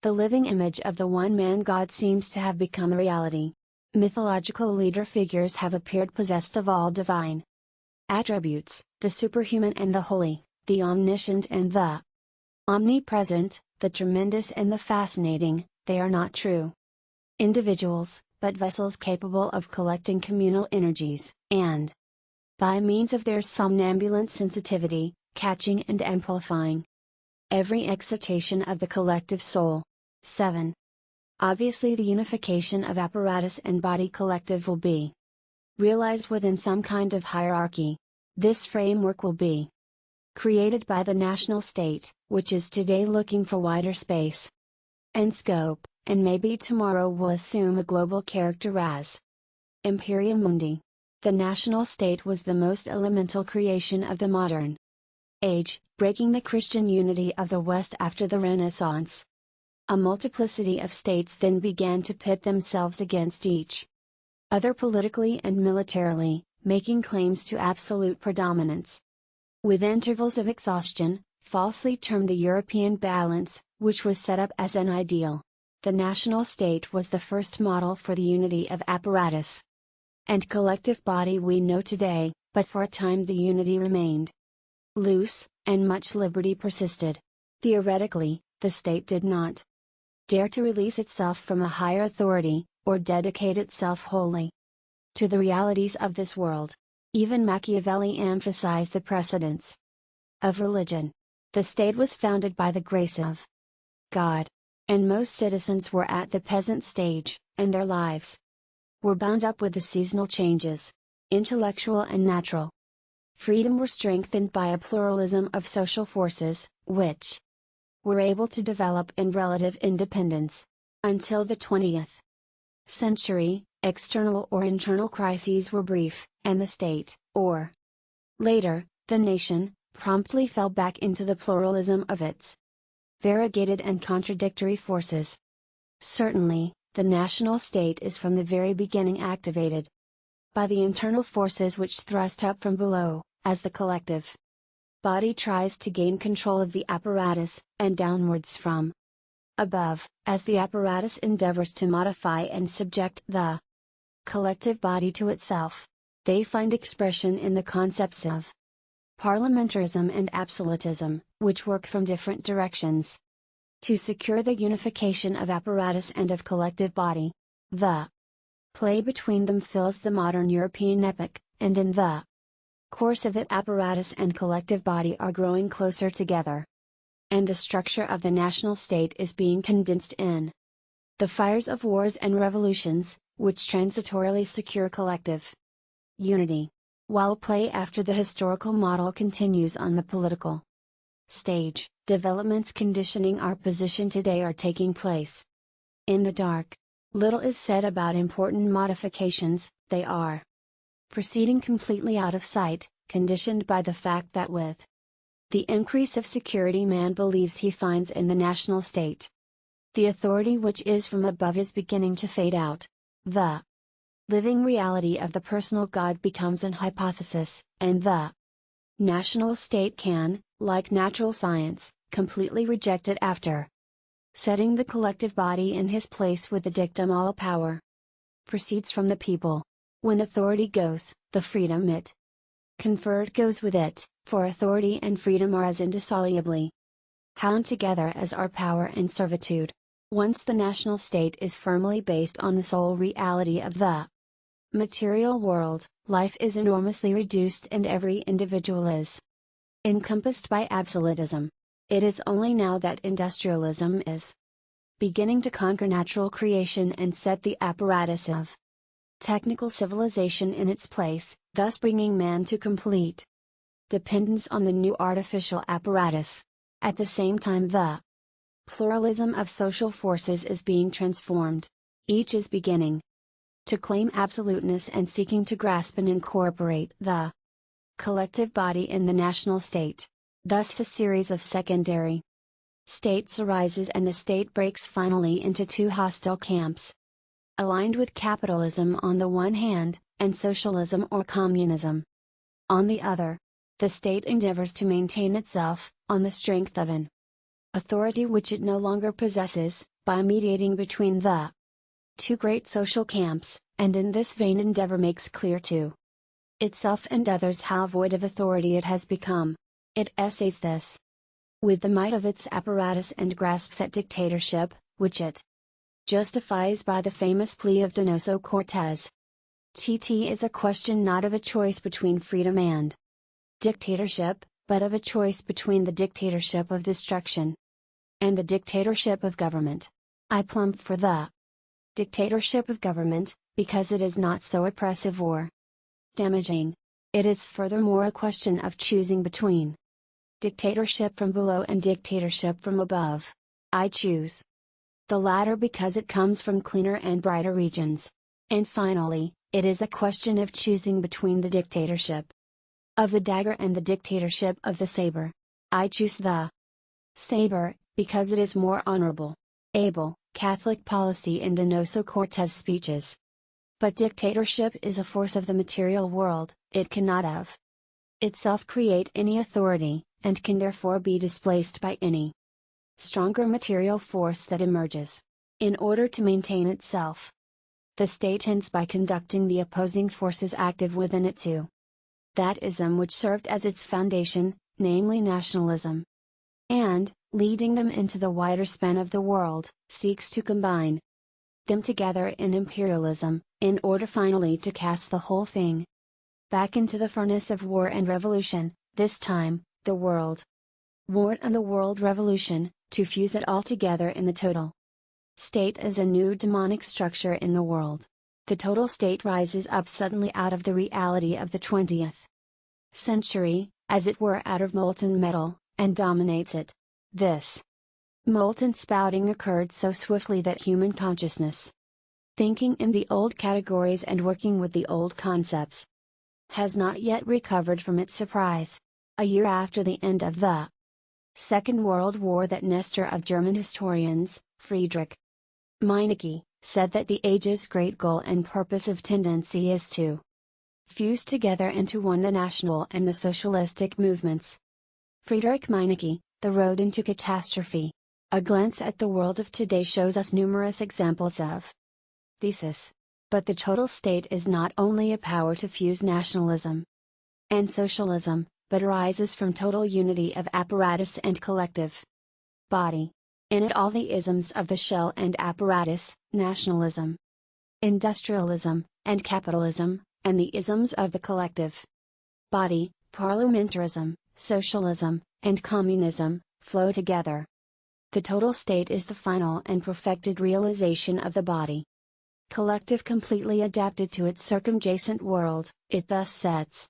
the living image of the one-man God seems to have become a reality. Mythological leader figures have appeared possessed of all divine attributes, the superhuman and the holy, the omniscient and the omnipresent, the tremendous and the fascinating. They are not true individuals, but vessels capable of collecting communal energies, and, by means of their somnambulant sensitivity, catching and amplifying every excitation of the collective soul. 7. Obviously the unification of apparatus and body collective will be realized within some kind of hierarchy. This framework will be created by the national state, which is today looking for wider space and scope, and maybe tomorrow will assume a global character as Imperium Mundi. The national state was the most elemental creation of the modern age, breaking the Christian unity of the West after the Renaissance. A multiplicity of states then began to pit themselves against each other politically and militarily, making claims to absolute predominance. With intervals of exhaustion, falsely termed the European balance, which was set up as an ideal. The national state was the first model for the unity of apparatus and collective body we know today, but for a time the unity remained loose, and much liberty persisted. Theoretically, the state did not dare to release itself from a higher authority, or dedicate itself wholly to the realities of this world. Even Machiavelli emphasized the precedence of religion. The state was founded by the grace of God, and most citizens were at the peasant stage, and their lives were bound up with the seasonal changes, intellectual and natural. Freedom were strengthened by a pluralism of social forces, which were able to develop in relative independence. Until the 20th century, external or internal crises were brief, and the state, or later, the nation, promptly fell back into the pluralism of its variegated and contradictory forces. Certainly, the national state is from the very beginning activated by the internal forces which thrust up from below, as the collective body tries to gain control of the apparatus, and downwards from above, as the apparatus endeavors to modify and subject the collective body to itself. They find expression in the concepts of parliamentarism and absolutism, which work from different directions to secure the unification of apparatus and of collective body. The play between them fills the modern European epoch, and in the course of it apparatus and collective body are growing closer together. And the structure of the national state is being condensed in the fires of wars and revolutions, which transitorily secure collective unity, while play after the historical model continues on the political stage. Developments conditioning our position today are taking place in the dark. Little is said about important modifications, they are proceeding completely out of sight, conditioned by the fact that with the increase of security man believes he finds in the national state, the authority which is from above is beginning to fade out. The living reality of the personal God becomes an hypothesis, and the national state can, like natural science, completely reject it after setting the collective body in his place with the dictum all power proceeds from the people. When authority goes, the freedom it conferred goes with it, for authority and freedom are as indissolubly bound together as are power and servitude. Once the national state is firmly based on the sole reality of the material world, life is enormously reduced and every individual is encompassed by absolutism. It is only now that industrialism is beginning to conquer natural creation and set the apparatus of technical civilization in its place, thus bringing man to complete dependence on the new artificial apparatus. At the same time the pluralism of social forces is being transformed. Each is beginning to claim absoluteness and seeking to grasp and incorporate the collective body in the national state. Thus a series of secondary states arises and the state breaks finally into two hostile camps, aligned with capitalism on the one hand, and socialism or communism on the other. The state endeavors to maintain itself, on the strength of an authority which it no longer possesses, by mediating between the two great social camps, and in this vain endeavor makes clear to itself and others how void of authority it has become. It essays this with the might of its apparatus and grasps at dictatorship, which it justifies by the famous plea of Donoso Cortés. TT is a question not of a choice between freedom and dictatorship, but of a choice between the dictatorship of destruction and the dictatorship of government. I plump for the dictatorship of government, because it is not so oppressive or damaging. It is furthermore a question of choosing between dictatorship from below and dictatorship from above. I choose the latter because it comes from cleaner and brighter regions. And finally, it is a question of choosing between the dictatorship of the dagger and the dictatorship of the saber. I choose the saber, because it is more honorable, able, Catholic policy in Donoso Cortés' speeches. But dictatorship is a force of the material world, it cannot of itself create any authority, and can therefore be displaced by any stronger material force that emerges. In order to maintain itself, the state ends by conducting the opposing forces active within it to that ism which served as its foundation, namely nationalism. And, leading them into the wider span of the world, seeks to combine them together in imperialism, in order finally to cast the whole thing back into the furnace of war and revolution, this time, the world war and the world revolution, to fuse it all together in the total state as a new demonic structure in the world. The total state rises up suddenly out of the reality of the 20th century, as it were out of molten metal, and dominates it. This molten spouting occurred so swiftly that human consciousness thinking in the old categories and working with the old concepts, has not yet recovered from its surprise. A year after the end of the Second World War, that Nestor of German historians, Friedrich Meinecke, said that the age's great goal and purpose of tendency is to fuse together into one the national and the socialistic movements. Friedrich Meinecke, The Road into Catastrophe. A glance at the world of today shows us numerous examples of thesis. But the total state is not only a power to fuse nationalism and socialism, but arises from total unity of apparatus and collective body. In it all the isms of the shell and apparatus, nationalism, industrialism, and capitalism, and the isms of the collective body, parliamentarism, socialism, and communism, flow together. The total state is the final and perfected realization of the body collective, completely adapted to its circumjacent world. It thus sets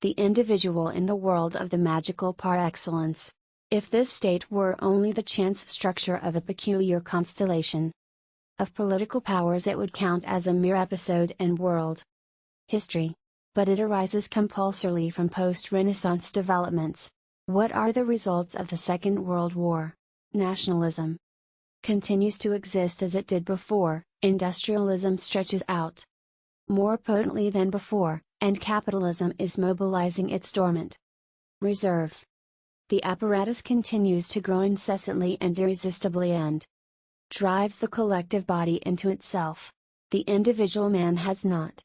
the individual in the world of the magical par excellence. If this state were only the chance structure of a peculiar constellation of political powers, it would count as a mere episode in world history. But it arises compulsorily from post-Renaissance developments. What are the results of the Second World War? Nationalism continues to exist as it did before, industrialism stretches out more potently than before, and capitalism is mobilizing its dormant reserves. The apparatus continues to grow incessantly and irresistibly and drives the collective body into itself. The individual man has not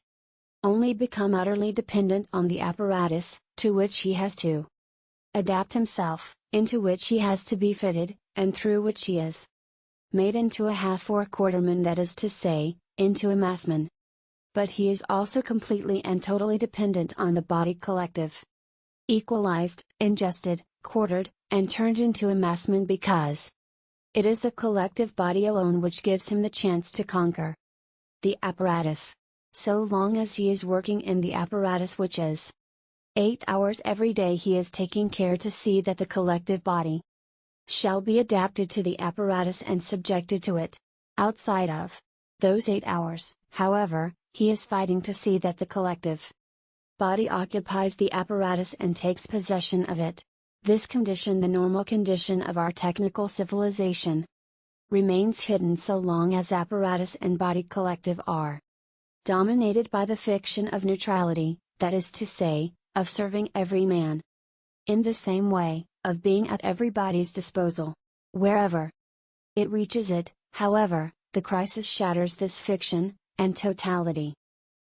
only become utterly dependent on the apparatus, to which he has to adapt himself, into which he has to be fitted, and through which he is made into a half or quarterman, that is to say, into a massman. But he is also completely and totally dependent on the body collective, equalized, ingested, quartered, and turned into a massman, because it is the collective body alone which gives him the chance to conquer the apparatus. So long as he is working in the apparatus, which is 8 hours every day, he is taking care to see that the collective body shall be adapted to the apparatus and subjected to it. Outside of those 8 hours, however, he is fighting to see that the collective body occupies the apparatus and takes possession of it. This condition, the normal condition of our technical civilization, remains hidden so long as apparatus and body collective are dominated by the fiction of neutrality, that is to say, of serving every man in the same way, of being at everybody's disposal wherever it reaches it. However, the crisis shatters this fiction, and totality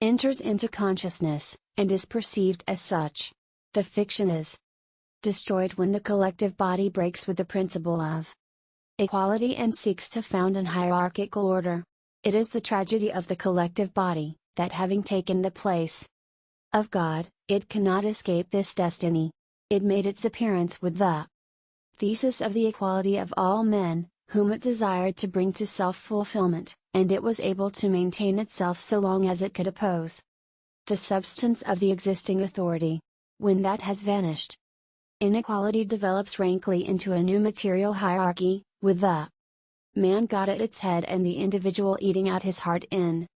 enters into consciousness, and is perceived as such. The fiction is destroyed when the collective body breaks with the principle of equality and seeks to found an hierarchical order. It is the tragedy of the collective body, that having taken the place of God, it cannot escape this destiny. It made its appearance with the thesis of the equality of all men, whom it desired to bring to self-fulfillment, and it was able to maintain itself so long as it could oppose the substance of the existing authority. When that has vanished, inequality develops rankly into a new material hierarchy, with the man God at its head and the individual eating out his heart in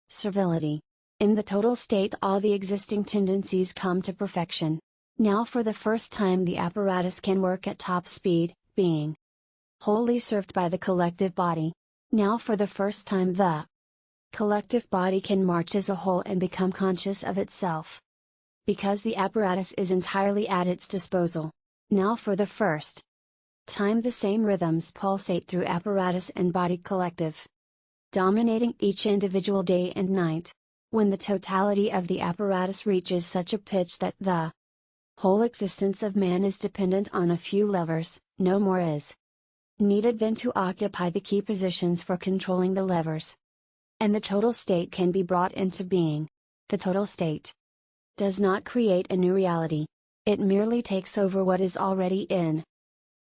servility. In the total state, all the existing tendencies come to perfection. Now for the first time the apparatus can work at top speed, being wholly served by the collective body. Now for the first time the collective body can march as a whole and become conscious of itself, because the apparatus is entirely at its disposal. Now for the first time the same rhythms pulsate through apparatus and body collective, dominating each individual day and night. When the totality of the apparatus reaches such a pitch that the whole existence of man is dependent on a few levers, no more is needed than to occupy the key positions for controlling the levers, and the total state can be brought into being. The total state does not create a new reality, it merely takes over what is already in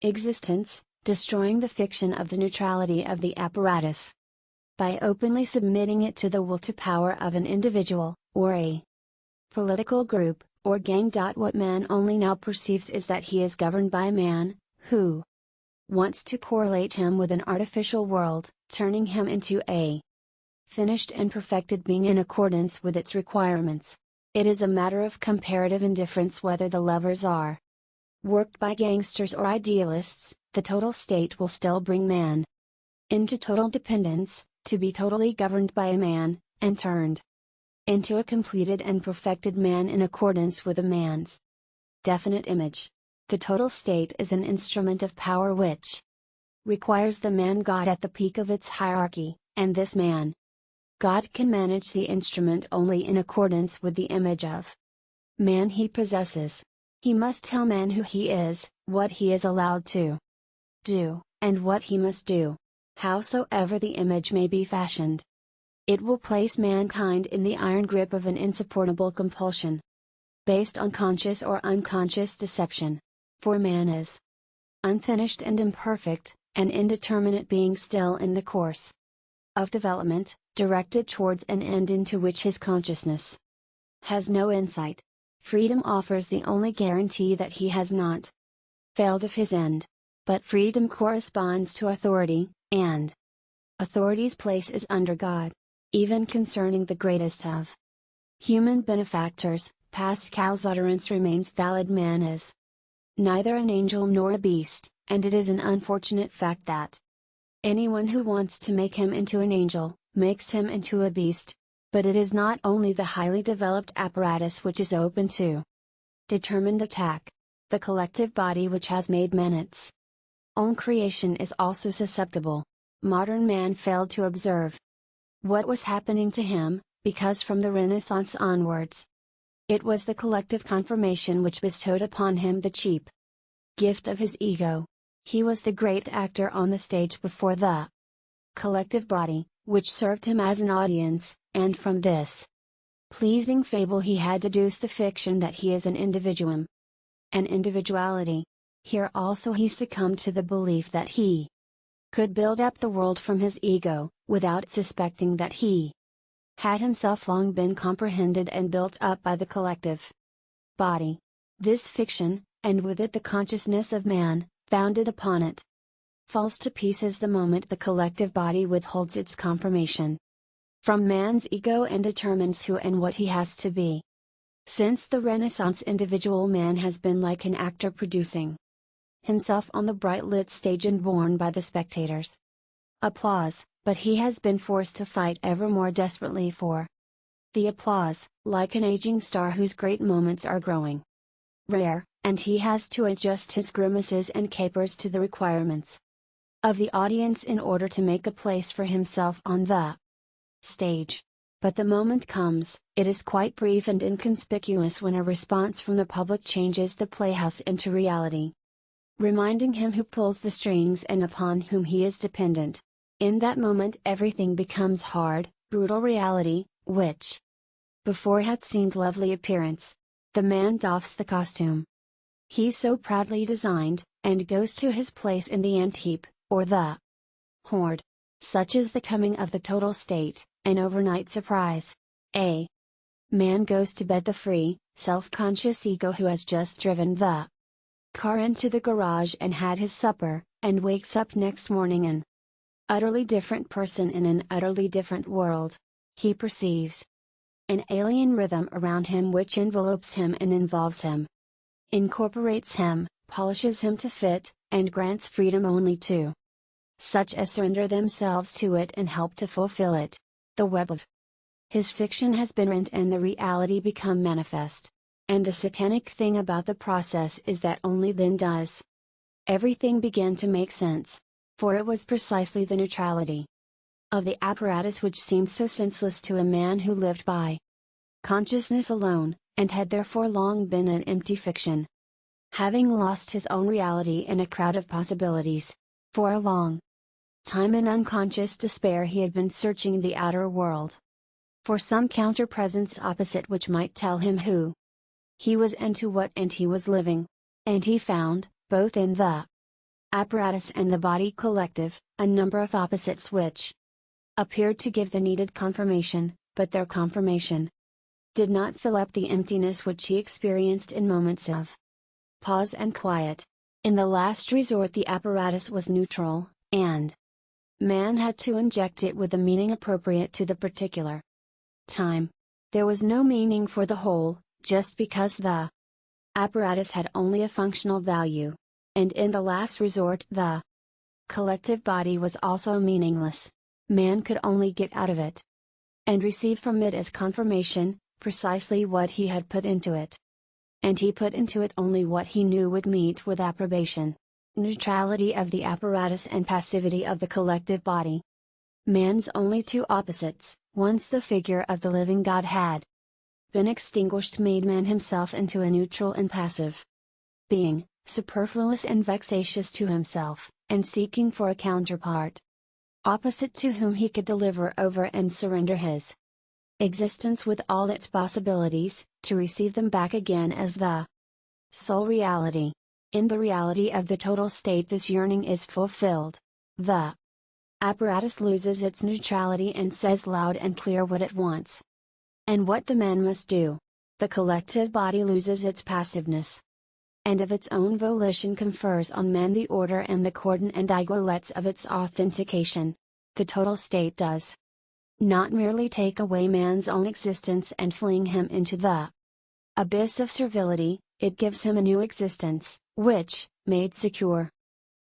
existence, destroying the fiction of the neutrality of the apparatus by openly submitting it to the will to power of an individual, or a political group, or gang. What man only now perceives is that he is governed by a man, who wants to correlate him with an artificial world, turning him into a finished and perfected being in accordance with its requirements. It is a matter of comparative indifference whether the levers are worked by gangsters or idealists, the total state will still bring man into total dependence, to be totally governed by a man, and turned into a completed and perfected man in accordance with a man's definite image. The total state is an instrument of power which requires the man God at the peak of its hierarchy, and this man God can manage the instrument only in accordance with the image of man he possesses. He must tell man who he is, what he is allowed to do, and what he must do, howsoever the image may be fashioned. It will place mankind in the iron grip of an insupportable compulsion, based on conscious or unconscious deception. For man is unfinished and imperfect, an indeterminate being still in the course of development, directed towards an end into which his consciousness has no insight. Freedom offers the only guarantee that he has not failed of his end. But freedom corresponds to authority, and authority's place is under God. Even concerning the greatest of human benefactors, Pascal's utterance remains valid: man is neither an angel nor a beast, and it is an unfortunate fact that anyone who wants to make him into an angel, makes him into a beast. But it is not only the highly developed apparatus which is open to determined attack. The collective body which has made man its own creation is also susceptible. Modern man failed to observe what was happening to him, because from the Renaissance onwards, it was the collective confirmation which bestowed upon him the cheap gift of his ego. He was the great actor on the stage before the collective body, which served him as an audience, and from this pleasing fable he had deduced the fiction that he is an individuum, an individuality. Here also he succumbed to the belief that he could build up the world from his ego, without suspecting that he had himself long been comprehended and built up by the collective body. This fiction, and with it the consciousness of man, founded upon it, falls to pieces the moment the collective body withholds its confirmation from man's ego and determines who and what he has to be. Since the Renaissance, individual man has been like an actor producing himself on the bright lit stage and borne by the spectators' applause, but he has been forced to fight ever more desperately for the applause, like an aging star whose great moments are growing rare, and he has to adjust his grimaces and capers to the requirements of the audience in order to make a place for himself on the stage. But the moment comes, it is quite brief and inconspicuous, when a response from the public changes the playhouse into reality, reminding him who pulls the strings and upon whom he is dependent. In that moment everything becomes hard, brutal reality, which before had seemed lovely appearance. The man doffs the costume he so proudly designed, and goes to his place in the ant-heap, or the horde. Such is the coming of the total state, an overnight surprise. A man goes to bed the free, self-conscious ego who has just driven the car into the garage and had his supper, and wakes up next morning an utterly different person in an utterly different world. He perceives an alien rhythm around him which envelopes him and involves him, incorporates him, polishes him to fit, and grants freedom only to such as surrender themselves to it and help to fulfill it. The web of his fiction has been rent and the reality become manifest. And the satanic thing about the process is that only then does everything begin to make sense. For it was precisely the neutrality of the apparatus which seemed so senseless to a man who lived by consciousness alone, and had therefore long been an empty fiction, having lost his own reality in a crowd of possibilities. For a long time in unconscious despair he had been searching the outer world for some counter-presence opposite which might tell him who he was and to what end he was living. And he found, both in the apparatus and the body collective, a number of opposites which appeared to give the needed confirmation, but their confirmation did not fill up the emptiness which he experienced in moments of pause and quiet. In the last resort the apparatus was neutral, and Man had to inject it with a meaning appropriate to the particular time. There was no meaning for the whole, just because the apparatus had only a functional value. And in the last resort, the collective body was also meaningless. Man could only get out of it and receive from it as confirmation, precisely what he had put into it. And he put into it only what he knew would meet with approbation. Neutrality of the apparatus and passivity of the collective body. Man's only two opposites, once the figure of the living God had been extinguished, made man himself into a neutral and passive being, superfluous and vexatious to himself, and seeking for a counterpart opposite to whom he could deliver over and surrender his existence with all its possibilities, to receive them back again as the sole reality. In the reality of the total state this yearning is fulfilled. The apparatus loses its neutrality and says loud and clear what it wants and what the man must do. The collective body loses its passiveness, and of its own volition confers on man the order and the cordon and aiguillettes of its authentication. The total state does not merely take away man's own existence and fling him into the abyss of servility, it gives him a new existence, which, made secure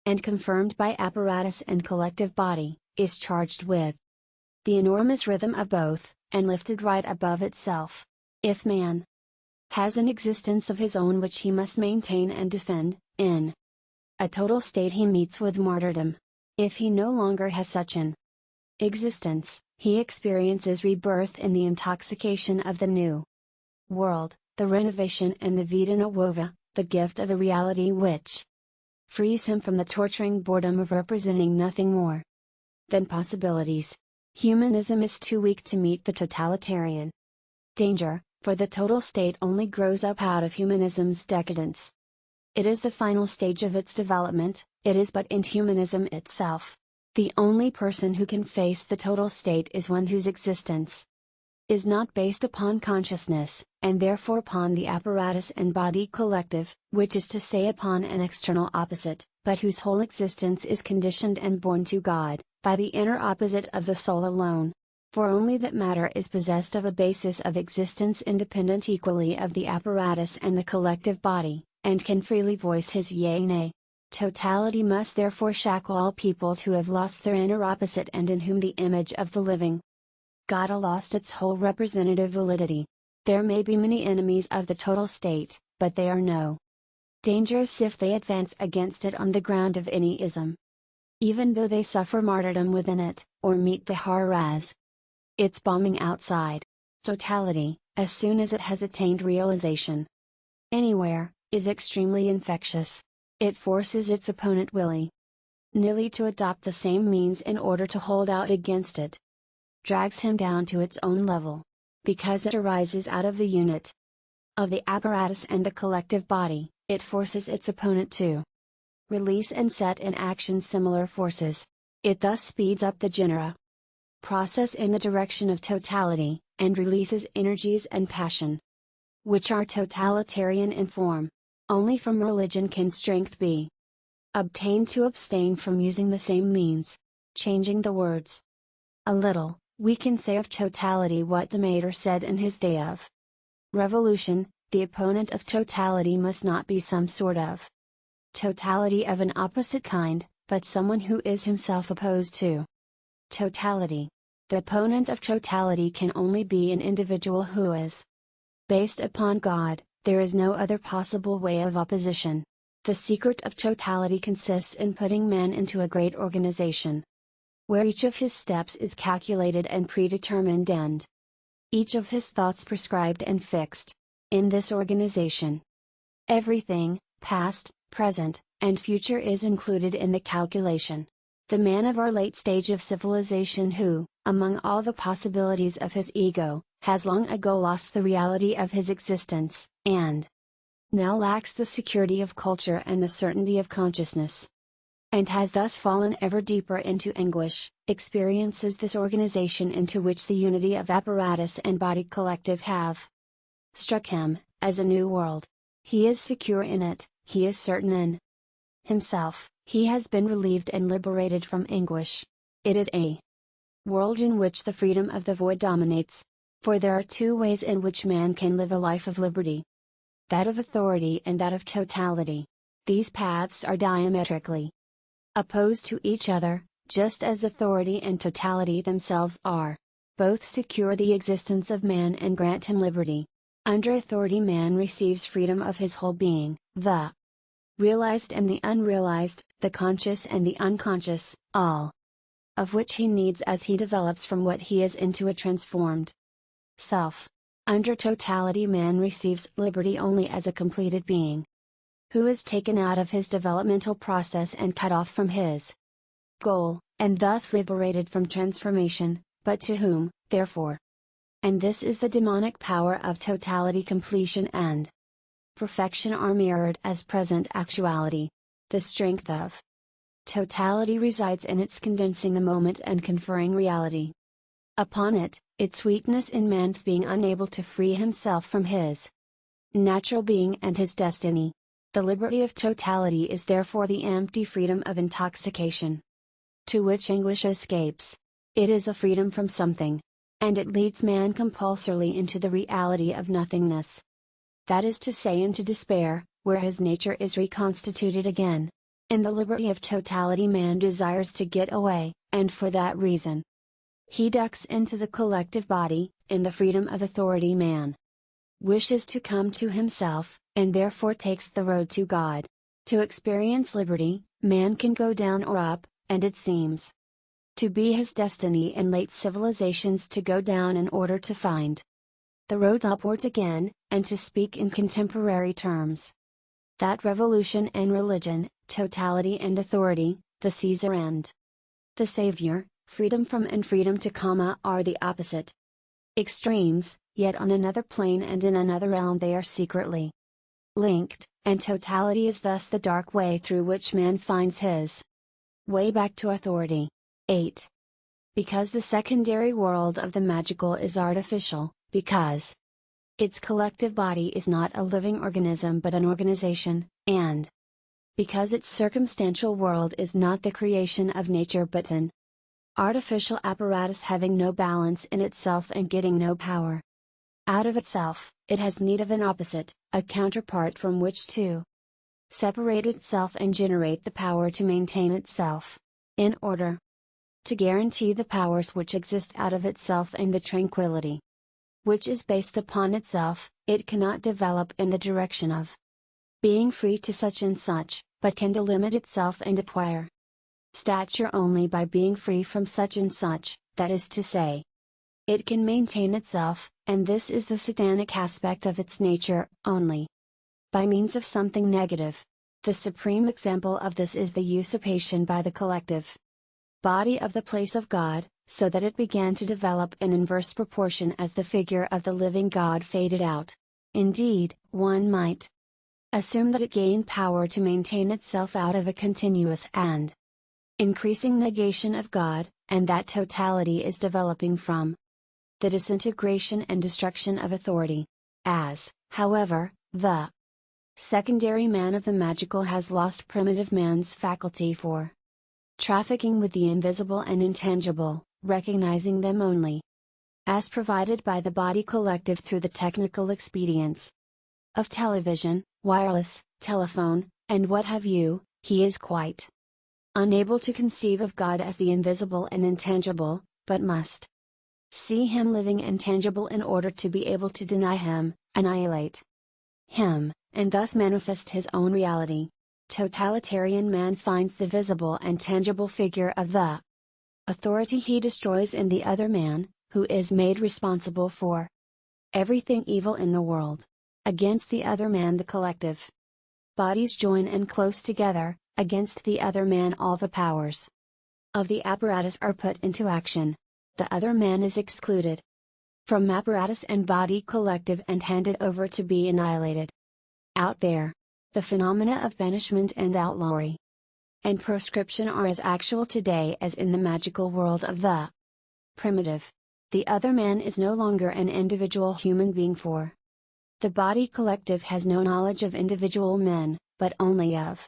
and confirmed by apparatus and collective body, is charged with the enormous rhythm of both, and lifted right above itself. If man has an existence of his own which he must maintain and defend, in a total state he meets with martyrdom. If he no longer has such an existence, he experiences rebirth in the intoxication of the new world, the renovation and the vita nuova, the gift of a reality which frees him from the torturing boredom of representing nothing more than possibilities. Humanism is too weak to meet the totalitarian danger, for the total state only grows up out of humanism's decadence. It is the final stage of its development, it is but in humanism itself. The only person who can face the total state is one whose existence is not based upon consciousness, and therefore upon the apparatus and body collective, which is to say upon an external opposite, but whose whole existence is conditioned and born to God, by the inner opposite of the soul alone. For only that matter is possessed of a basis of existence independent equally of the apparatus and the collective body, and can freely voice his yea-nay. Totality must therefore shackle all peoples who have lost their inner opposite and in whom the image of the living God has lost its whole representative validity. There may be many enemies of the total state, but they are no dangerous if they advance against it on the ground of any ism. Even though they suffer martyrdom within it, or meet the horror as its bombing outside. Totality, as soon as it has attained realization anywhere, is extremely infectious. It forces its opponent willy-nilly to adopt the same means in order to hold out against it. Drags him down to its own level. Because it arises out of the unit of the apparatus and the collective body, it forces its opponent to release and set in action similar forces. It thus speeds up the genera process in the direction of totality, and releases energies and passion, which are totalitarian in form. Only from religion can strength be obtained to abstain from using the same means. Changing the words a little, we can say of totality what Demeter said in his day of revolution: the opponent of totality must not be some sort of totality of an opposite kind, but someone who is himself opposed to totality. The opponent of totality can only be an individual who is based upon God. There is no other possible way of opposition. The secret of totality consists in putting man into a great organization, where each of his steps is calculated and predetermined and each of his thoughts prescribed and fixed. In this organization, everything, past, present, and future is included in the calculation. The man of our late stage of civilization who, among all the possibilities of his ego, has long ago lost the reality of his existence, and now lacks the security of culture and the certainty of consciousness, and has thus fallen ever deeper into anguish, experiences this organization into which the unity of apparatus and body collective have struck him, as a new world. He is secure in it, he is certain in himself, he has been relieved and liberated from anguish. It is a world in which the freedom of the void dominates. For there are two ways in which man can live a life of liberty: that of authority and that of totality. These paths are diametrically opposed to each other, just as authority and totality themselves are. Both secure the existence of man and grant him liberty. Under authority man receives freedom of his whole being, the realized and the unrealized, the conscious and the unconscious, all of which he needs as he develops from what he is into a transformed self. Under totality man receives liberty only as a completed being, who is taken out of his developmental process and cut off from his goal, and thus liberated from transformation, but to whom, therefore, and this is the demonic power of totality, completion and perfection are mirrored as present actuality. The strength of totality resides in its condensing the moment and conferring reality upon it, its weakness in man's being unable to free himself from his natural being and his destiny. The liberty of totality is therefore the empty freedom of intoxication, to which anguish escapes. It is a freedom from something, and it leads man compulsorily into the reality of nothingness. That is to say, into despair, where his nature is reconstituted again. In the liberty of totality man desires to get away, and for that reason he ducks into the collective body. In the freedom of authority man wishes to come to himself, and therefore takes the road to God. To experience liberty, man can go down or up, and it seems to be his destiny in late civilizations to go down in order to find the road upwards again, and to speak in contemporary terms, that revolution and religion, totality and authority, the Caesar and the Savior, freedom from and freedom to comma, are the opposite extremes, yet on another plane and in another realm they are secretly linked, and totality is thus the dark way through which man finds his way back to authority. 8. Because the secondary world of the magical is artificial, because its collective body is not a living organism but an organization, and because its circumstantial world is not the creation of nature but an artificial apparatus having no balance in itself and getting no power out of itself, it has need of an opposite, a counterpart from which to separate itself and generate the power to maintain itself, in order to guarantee the powers which exist out of itself and the tranquility which is based upon itself. It cannot develop in the direction of being free to such and such, but can delimit itself and acquire stature only by being free from such and such, that is to say, it can maintain itself, and this is the satanic aspect of its nature, only by means of something negative. The supreme example of this is the usurpation by the collective body of the place of God, so that it began to develop in inverse proportion as the figure of the living God faded out. Indeed, one might assume that it gained power to maintain itself out of a continuous and increasing negation of God, and that totality is developing from the disintegration and destruction of authority. As, however, the secondary man of the magical has lost primitive man's faculty for trafficking with the invisible and intangible, recognizing them only as provided by the body collective through the technical expedients of television, wireless, telephone, and what have you, he is quite unable to conceive of God as the invisible and intangible, but must see Him living and tangible in order to be able to deny Him, annihilate Him, and thus manifest his own reality. Totalitarian man finds the visible and tangible figure of the authority he destroys in the other man, who is made responsible for everything evil in the world. Against the other man the collective bodies join and close together, against the other man all the powers of the apparatus are put into action. The other man is excluded from apparatus and body collective and handed over to be annihilated. Out there, the phenomena of banishment and outlawry and proscription are as actual today as in the magical world of the primitive. The other man is no longer an individual human being, for the body collective has no knowledge of individual men, but only of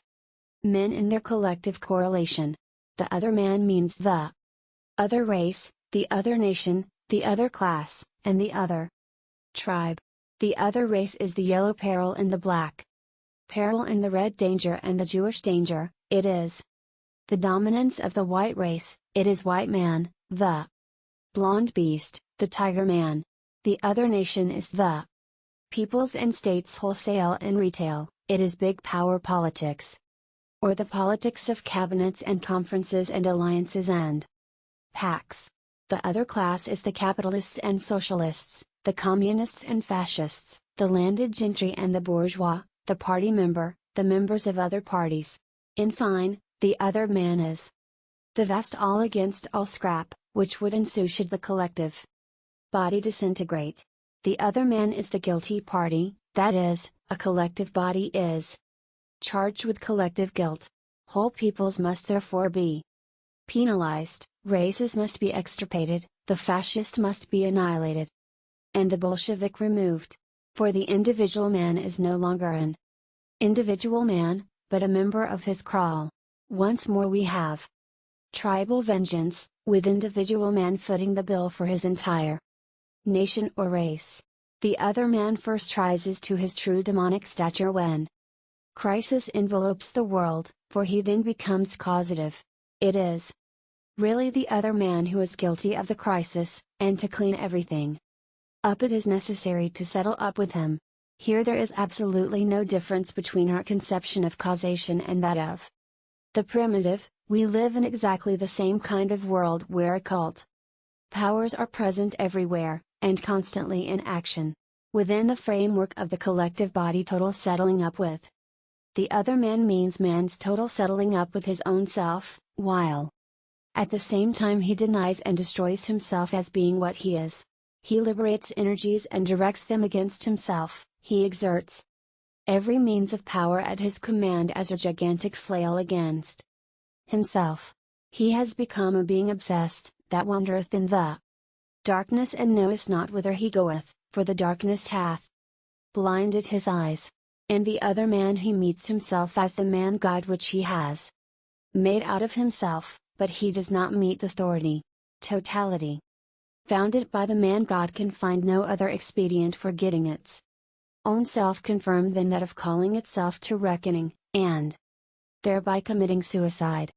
men in their collective correlation. The other man means the other race, the other nation, the other class, and the other tribe. The other race is the yellow peril and the black peril and the red danger and the Jewish danger, it is the dominance of the white race, it is white man, the blonde beast, the tiger man. The other nation is the peoples and states wholesale and retail, it is big power politics. Or the politics of cabinets and conferences and alliances and pacts. The other class is the capitalists and socialists, the communists and fascists, the landed gentry and the bourgeois, the party member, the members of other parties. In fine, the other man is the vast all against all scrap, which would ensue should the collective body disintegrate. The other man is the guilty party, that is, a collective body is charged with collective guilt. Whole peoples must therefore be penalized, races must be extirpated, the fascist must be annihilated, and the Bolshevik removed. For the individual man is no longer an individual man, but a member of his kraal. Once more we have tribal vengeance, with individual man footing the bill for his entire nation or race. The other man first rises to his true demonic stature when crisis envelopes the world, for he then becomes causative. It is really the other man who is guilty of the crisis, and to clean everything up it is necessary to settle up with him. Here there is absolutely no difference between our conception of causation and that of the primitive. We live in exactly the same kind of world where occult powers are present everywhere, and constantly in action. Within the framework of the collective body, total settling up with the other man means man's total settling up with his own self, while at the same time he denies and destroys himself as being what he is. He liberates energies and directs them against himself, he exerts every means of power at his command as a gigantic flail against himself. He has become a being obsessed, that wandereth in the darkness and knoweth not whither he goeth, for the darkness hath blinded his eyes. In the other man he meets himself as the man God which he has made out of himself, but he does not meet authority, totality. Founded by the man God can find no other expedient for getting its own self confirmed than that of calling itself to reckoning, and thereby committing suicide.